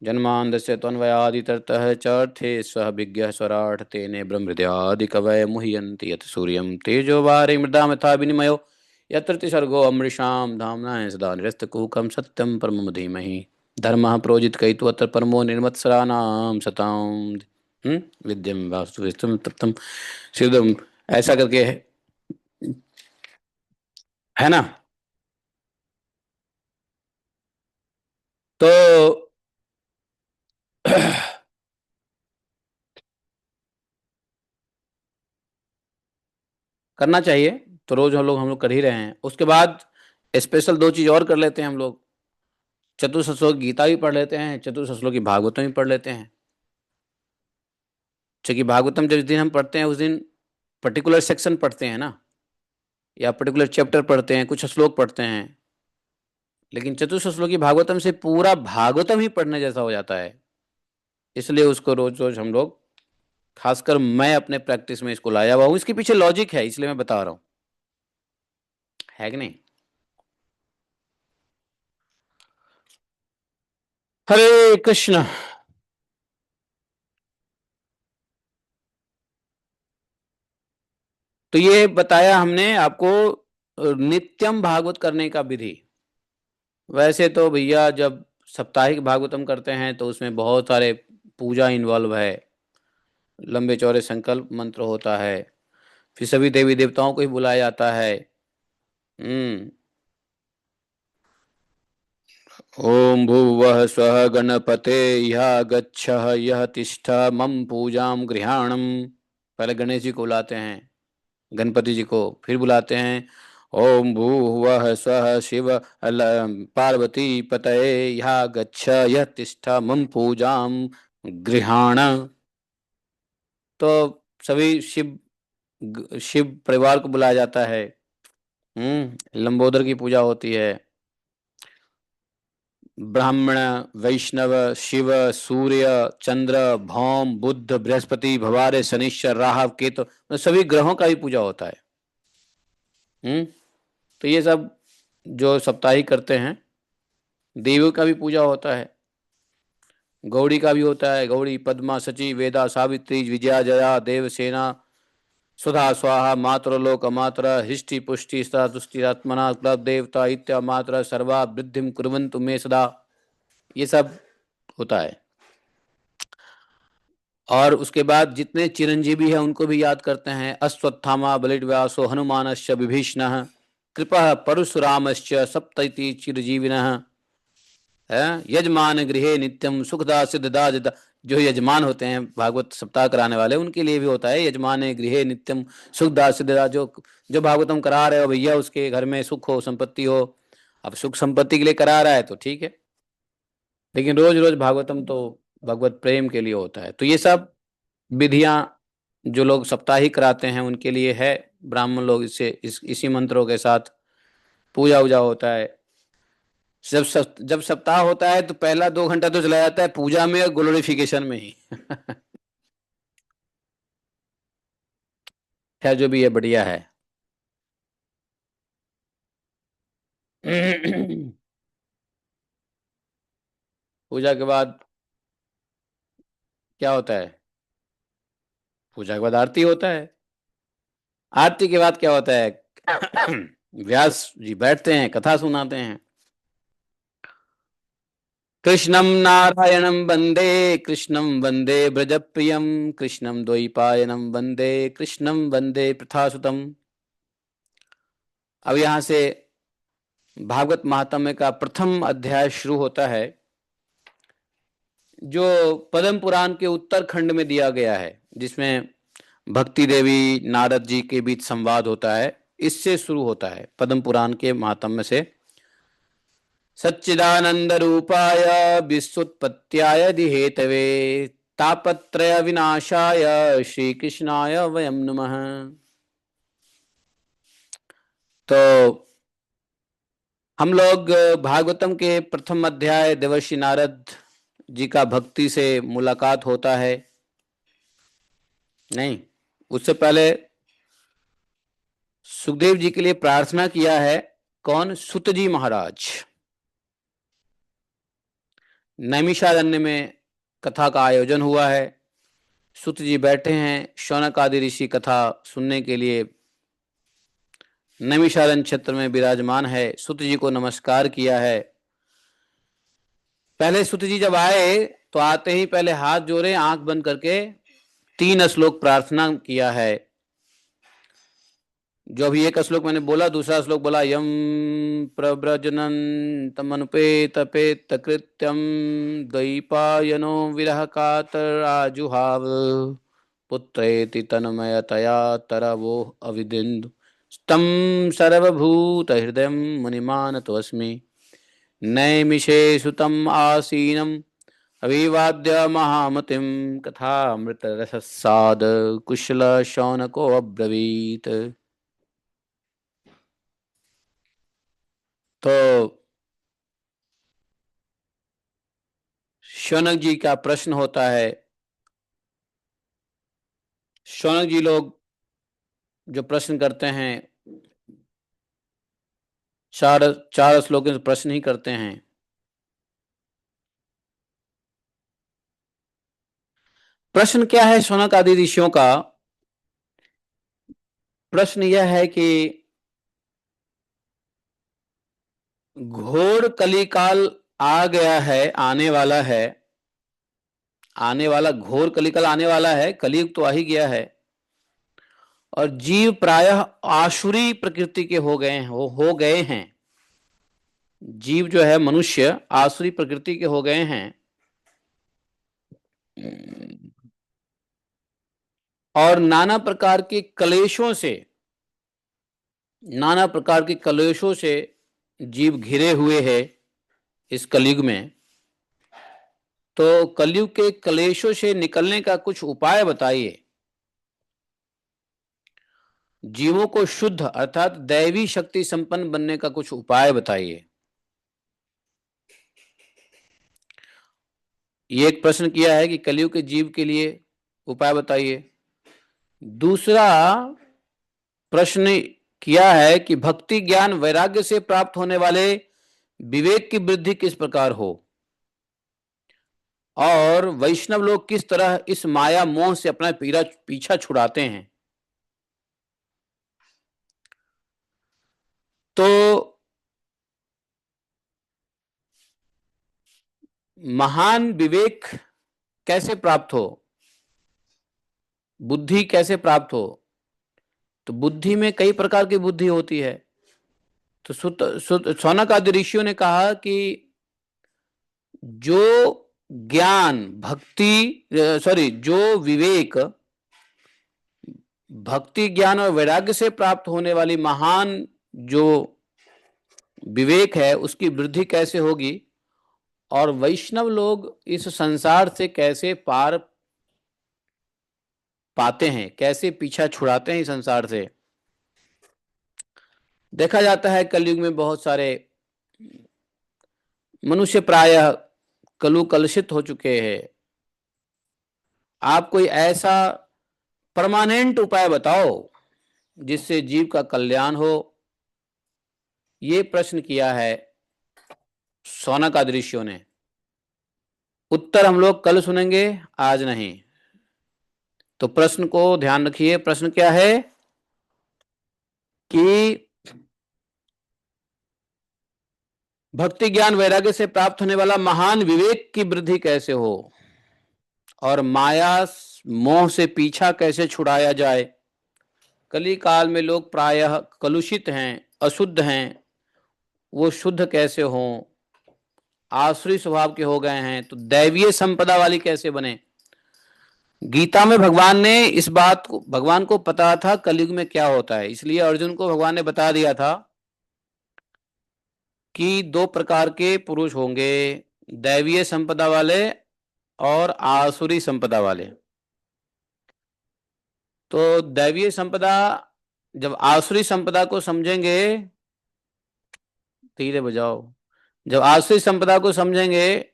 Speaker 1: जन्मांधस्य तन्वयादितरतः चर्थे स्वः विज्ञः स्वराट तेने ब्रह्महृदयादि कवय मुह्यन्ति यत् सूर्यं तेजो वारि मृदा यथा विनिमयो यत्र त्रिसर्गो अमृषां धाम्ना सदा निरस्तकुहकं सत्यं परमं धीमहि धर्मः प्रोजित अत्र परमो निर्मत्सराणां सतां विद्यं वास्तुविस्तम तप्तम शिवदम, ऐसा करके है ना। तो करना चाहिए, तो रोज हम लोग कर ही रहे हैं। उसके बाद स्पेशल दो चीज और कर लेते हैं हम लोग, चतुर्श्लोक गीता भी पढ़ लेते हैं, चतुर्श्लोक की भागवतम भी पढ़ लेते हैं। क्योंकि भागवतम जिस दिन हम पढ़ते हैं उस दिन पर्टिकुलर सेक्शन पढ़ते हैं ना, या पर्टिकुलर चैप्टर पढ़ते हैं, कुछ श्लोक पढ़ते हैं। लेकिन चतुर्श्लोक की भागवतम से पूरा भागवतम ही पढ़ने जैसा हो जाता है, इसलिए उसको रोज रोज हम लोग, खासकर मैं अपने प्रैक्टिस में इसको लाया हुआ हूँ। इसके पीछे लॉजिक है, इसलिए मैं बता रहा हूँ, है कि नहीं। हरे कृष्ण। तो ये बताया हमने आपको नित्यम भागवत करने का विधि। वैसे तो भैया जब साप्ताहिक भागवतम करते हैं तो उसमें बहुत सारे पूजा इन्वॉल्व है, लंबे चौड़े संकल्प मंत्र होता है, फिर सभी देवी देवताओं को ही बुलाया जाता है। हम्म। ओम भूवः स्वः गणपते यः गच्छः यः तिष्ठ मम पूजाम गृहाणम, पहले गणेश जी को बुलाते हैं, गणपति जी को फिर बुलाते हैं। ओम भूवः स्वः शिव पार्वती पतये यः गच्छ यः तिष्ठ मम पूजाम गृहाण। तो सभी शिव परिवार को बुलाया जाता है। लंबोदर की पूजा होती है। ब्राह्मण, वैष्णव, शिव, सूर्य, चंद्र, भौम, बुद्ध, बृहस्पति, भवारे, शनिश्चर, राहु, केतु, तो सभी ग्रहों का भी पूजा होता है। तो ये सब जो साप्ताहिक करते हैं, देवियों का भी पूजा होता है, गौड़ी का भी होता है, गौड़ी, पद्मा, सची, वेदा, सावित्री, विजया, जया, देवसेना, सुधा, स्वाहा, मात्र, लोक मात्र, हृष्टि, पुष्टि, सदा तुष्टिरात्मना, क्लब देवता इत्या मात्र, सर्वा वृद्धिम कुर्वन्तु मे सदा, ये सब होता है। और उसके बाद जितने चिरंजीवी हैं उनको भी याद करते हैं, अश्वत्थामा बलिर्व्यासो हनुमानश्च विभीषणः कृपः परशुरामश्च सप्तैति चिरजीविनः। है। यजमान गृहे नित्यम सुखदा सिद्धदा जिदा, जो यजमान होते हैं भागवत सप्ताह कराने वाले, उनके लिए भी होता है यजमान गृहे नित्यम सुखदा सिद्धदा। जो जो भागवतम करा रहे हो भैया, उसके घर में सुख हो, संपत्ति हो। अब सुख संपत्ति के लिए करा रहा है तो ठीक है, लेकिन रोज रोज भागवतम तो भगवत प्रेम के लिए होता है। तो ये सब विधियां जो लोग साप्ताहिक कराते हैं उनके लिए है। ब्राह्मण लोग इससे इसी मंत्रों के साथ पूजा वूजा होता है। जब सप्ताह होता है तो पहला 2 घंटा तो चला जाता है पूजा में और ग्लोरिफिकेशन में ही। खैर जो भी है बढ़िया है। पूजा के बाद क्या होता है? पूजा के बाद आरती होता है। आरती के बाद क्या होता है? व्यास जी बैठते हैं, कथा सुनाते हैं। कृष्णं नारायणं वंदे, कृष्णं वंदे ब्रजप्रियं, कृष्णं द्वैपायनं वंदे, कृष्णं वंदे प्रथासुतम। अब यहाँ से भागवत महात्म्य का प्रथम अध्याय शुरू होता है, जो पद्म पुराण के उत्तरखंड में दिया गया है, जिसमें भक्ति देवी नारद जी के बीच संवाद होता है। इससे शुरू होता है पद्म पुराण के महात्म्य से। सच्चिदानंद रूपाय विश्वोत्पत्त्याय दिहेतवे तापत्रय विनाशाय श्री कृष्णाय वयम नमः। तो हम लोग भागवतम के प्रथम अध्याय देवर्षि नारद जी का भक्ति से मुलाकात होता है। नहीं, उससे पहले सुखदेव जी के लिए प्रार्थना किया है। कौन? सुत जी महाराज। नैमिषारण्य में कथा का आयोजन हुआ है। सुत जी बैठे हैं, शौनक आदि ऋषि कथा सुनने के लिए नैमिषारण्य क्षेत्र में विराजमान है। सुत जी को नमस्कार किया है। पहले सुत जी जब आए तो आते ही पहले हाथ जोड़े, आंख बंद करके 3 श्लोक प्रार्थना किया है। जो अभी एक श्लोक मैंने बोला, दूसरा श्लोक बोला यम प्रव्रजनन तमनुपेत पेत कृत्यम द्वैपायनो विरह कातराजुहाव पुत्रेति तन्मयतया तरवो अविदिन्दु स्तम सर्वभूत हृदय मुनिमानतोऽस्मि नैमिषे सुतम आसीनम अभिवाद्य महामतिम कथामृत रससाद कुशल शौनको अब्रवीत। तो शौनक जी का प्रश्न होता है। शौनक जी लोग जो प्रश्न करते हैं, चार चार श्लोकों से प्रश्न ही करते हैं। प्रश्न क्या है शौनक आदि ऋषियों का? प्रश्न यह है कि घोर कलिकाल आ गया है, आने वाला है। आने वाला घोर कलिकाल आने वाला है, कलयुग तो आ ही गया है। और जीव प्रायः आसुरी प्रकृति के हो गए हैं। जीव जो है मनुष्य आसुरी प्रकृति के हो गए हैं। और नाना प्रकार के कलेशों से जीव घिरे हुए हैं इस कलयुग में। तो कलयुग के कलेशों से निकलने का कुछ उपाय बताइए। जीवों को शुद्ध अर्थात दैवी शक्ति संपन्न बनने का कुछ उपाय बताइए। ये एक प्रश्न किया है कि कलयुग के जीव के लिए उपाय बताइए। दूसरा प्रश्न किया है कि भक्ति ज्ञान वैराग्य से प्राप्त होने वाले विवेक की वृद्धि किस प्रकार हो, और वैष्णव लोग किस तरह इस माया मोह से अपना पीछा छुड़ाते हैं। तो महान विवेक कैसे प्राप्त हो, बुद्धि कैसे प्राप्त हो? तो बुद्धि में कई प्रकार की बुद्धि होती है। तो शौनक आदि ऋषियों ने कहा कि जो ज्ञान भक्ति जो विवेक भक्ति ज्ञान और वैराग्य से प्राप्त होने वाली महान जो विवेक है उसकी वृद्धि कैसे होगी, और वैष्णव लोग इस संसार से कैसे पार पाते हैं, कैसे पीछा छुड़ाते हैं इस संसार से। देखा जाता है कलयुग में बहुत सारे मनुष्य प्रायः कलुषित हो चुके हैं। आप कोई ऐसा परमानेंट उपाय बताओ जिससे जीव का कल्याण हो। ये प्रश्न किया है शौनक ऋषियों ने। उत्तर हम लोग कल सुनेंगे, आज नहीं। तो प्रश्न को ध्यान रखिए। प्रश्न क्या है कि भक्ति ज्ञान वैराग्य से प्राप्त होने वाला महान विवेक की वृद्धि कैसे हो और माया मोह से पीछा कैसे छुड़ाया जाए। कली काल में लोग प्रायः कलुषित हैं, अशुद्ध हैं, वो शुद्ध कैसे हों, आसुरी स्वभाव के हो गए हैं, तो दैवीय संपदा वाली कैसे बने। गीता में भगवान ने इस बात को, भगवान को पता था कलयुग में क्या होता है, इसलिए अर्जुन को भगवान ने बता दिया था कि दो प्रकार के पुरुष होंगे, दैवीय संपदा वाले और आसुरी संपदा वाले। तो दैवीय संपदा, जब आसुरी संपदा को समझेंगे, धीरे बजाओ, जब आसुरी संपदा को समझेंगे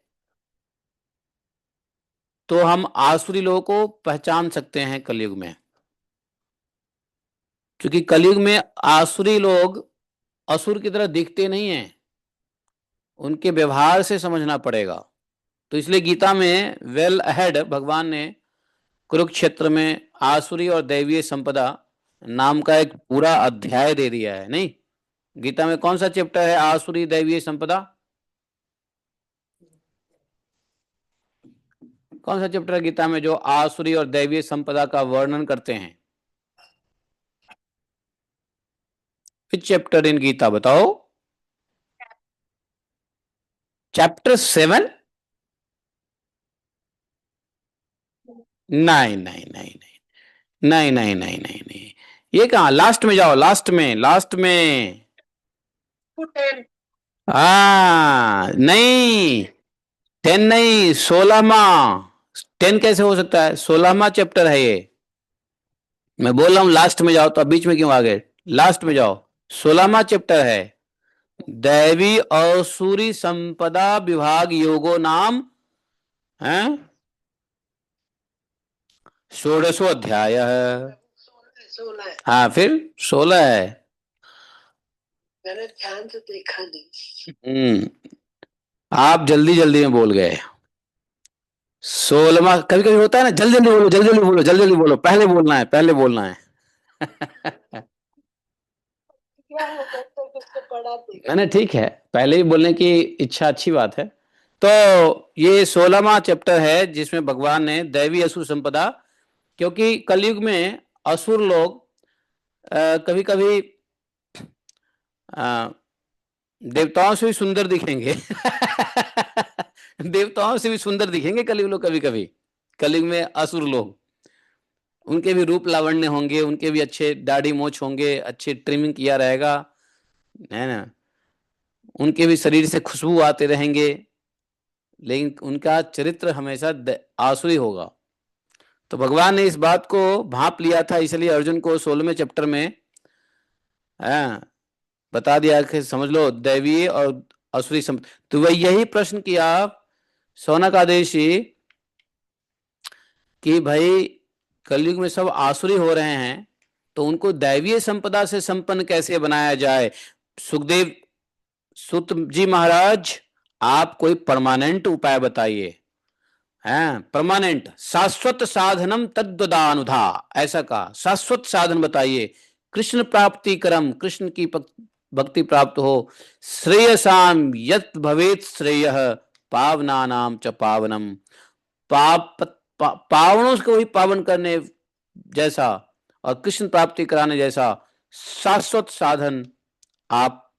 Speaker 1: तो हम आसुरी लोगों को पहचान सकते हैं कलयुग में। क्योंकि कलयुग में आसुरी लोग असुर की तरह दिखते नहीं हैं, उनके व्यवहार से समझना पड़ेगा। तो इसलिए गीता में वेल अहेड भगवान ने कुरुक्षेत्र में आसुरी और दैवीय संपदा नाम का एक पूरा अध्याय दे दिया है। नहीं, गीता में कौन सा चैप्टर है आसुरी दैवीय संपदा? कौन सा चैप्टर है गीता में जो आसुरी और दैवीय संपदा का वर्णन करते हैं? विच चैप्टर इन गीता बताओ? चैप्टर 7? नहीं नहीं नहीं नहीं नहीं नहीं नहीं नहीं नहीं, ये कहाँ? लास्ट में जाओ, लास्ट में, लास्ट में। नहीं, 10 नहीं, 16वां। 10 कैसे हो सकता है? 16वां चैप्टर है ये। मैं बोल रहा हूं लास्ट में जाओ, तो अब बीच में क्यों आ गए? लास्ट में जाओ, 16वां चैप्टर है। दैवी और सूरी संपदा विभाग योगो नाम है, 16वां अध्याय है। हाँ, फिर 16 है।
Speaker 2: मैंने ध्यान से देखा नहीं।
Speaker 1: आप जल्दी जल्दी में बोल गए। 16वां, कभी कभी होता है ना, जल्दी जल्दी बोलो, जल्दी जल्दी बोलो, जल्दी जल्दी बोलो, पहले बोलना है, पहले बोलना है। मैंने ठीक है, पहले ही बोलने की इच्छा अच्छी बात है। तो ये 16वां चैप्टर है जिसमें भगवान ने दैवी असुर संपदा, क्योंकि कलयुग में असुर लोग कभी कभी देवताओं से भी सुंदर दिखेंगे। देवताओं से भी सुंदर दिखेंगे कलयुग लोग कभी कभी। कलयुग में असुर लोग, उनके भी रूप लावण्य होंगे, उनके भी अच्छे दाढ़ी मोछ होंगे, अच्छे ट्रिमिंग किया रहेगा, है ना, उनके भी शरीर से खुशबू आते रहेंगे, लेकिन उनका चरित्र हमेशा आसुरी होगा। तो भगवान ने इस बात को भांप लिया था, इसलिए अर्जुन को 16वें चैप्टर में बता दिया कि समझ लो दैवीय और असुरी तो वह यही प्रश्न किया शौनक आदेशी कि भाई कलयुग में सब आसुरी हो रहे हैं, तो उनको दैवीय संपदा से संपन्न कैसे बनाया जाए। सुखदेव सुत जी महाराज, आप कोई परमानेंट उपाय बताइए। हैं, परमानेंट शाश्वत साधनम तद्वदानुधा, ऐसा कहा, शाश्वत साधन बताइए, कृष्ण प्राप्ति करम, कृष्ण की भक्ति प्राप्त हो, श्रेयसाम यत भवेत श्रेयः पावनानाम च पावनम, पावनों को ही पावन करने जैसा और कृष्ण प्राप्ति कराने जैसा शाश्वत साधन आप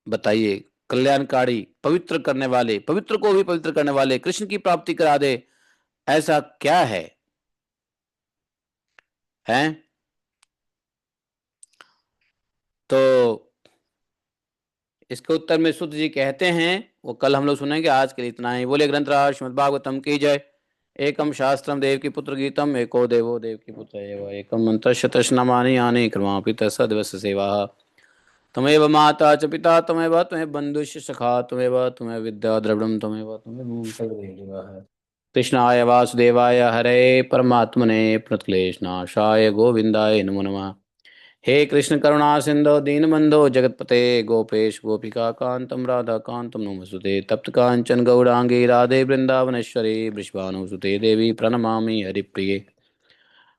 Speaker 1: बताइए। कल्याणकारी, पवित्र करने वाले, पवित्र को भी पवित्र करने वाले, कृष्ण की प्राप्ति करा दे, ऐसा क्या है? हैं? तो इसके उत्तर में सूत जी कहते हैं, वो कल हम लोग सुनेंगे, आज के लिए इतना ही। बोले ग्रंथराज श्रीमद् भागवतम की जय। एकम शास्त्रम देव की पुत्र गीतम, एको देवो देव की पुत्र एव, एकम मंत्र शतशनामानि यानि क्रमापि तत्सदवस सेवा। तमेव माता च पिता तमेव, तमेव बंधुश्च सखा तमेव, तमेव विद्या द्रविड़म तमेव, तमेव सर्वदेवः। कृष्णाय वासुदेवाय हरे परमात्मने प्रणतक्लेशनाशाय गोविंदाय नमो नमः। हे कृष्ण करुणा सिंधु दीनबंधो जगतपते गोपेश गोपिका कांतम राधा कांतम नमस्ते तप्त कांचन गौरांगी राधे वृंदावनेश्वरी वृषभानुसुते देवी प्रणमामि हरिप्रिये।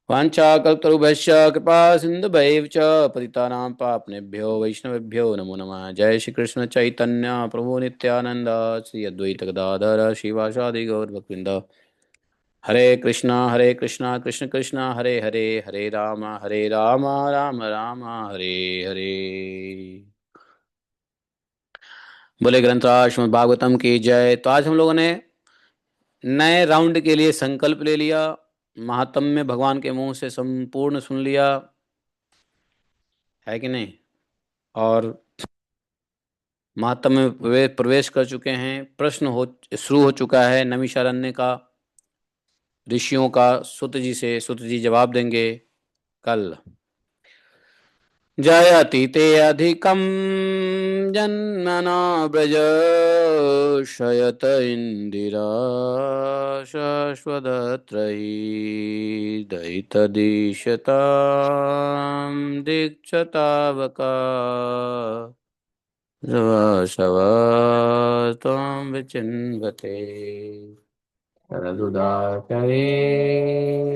Speaker 1: वाञ्छाकल्पतरुभ्यश्च कृपा सिन्धुभैव च पतितानां पावनेभ्यो वैष्णवेभ्यो नमो नमः। जय श्री कृष्ण चैतन्य प्रभु नित्यानंद, श्री अद्वैत गदाधर श्रीवासादि गौरभक्तवृंद। हरे कृष्णा कृष्ण कृष्ण हरे हरे, हरे राम राम राम हरे हरे। बोले ग्रंथराज श्रीमद् भागवतम की जय। तो आज हम लोगों ने नए राउंड के लिए संकल्प ले लिया, महात्म्य भगवान के मुंह से संपूर्ण सुन लिया, है कि नहीं? और महात्म्य में प्रवेश कर चुके हैं। प्रश्न हो शुरू हो चुका है नैमिषारण्य का, ऋषियों का, सुत जी से। सुत जी जवाब देंगे कल। जयति ते अधिकं जन्मना व्रज, शयत इंदिरा शाश्वतत्रयी, दयितदिशतां दीक्षतावका, त्वं विचिन्वते। सरदुदाचये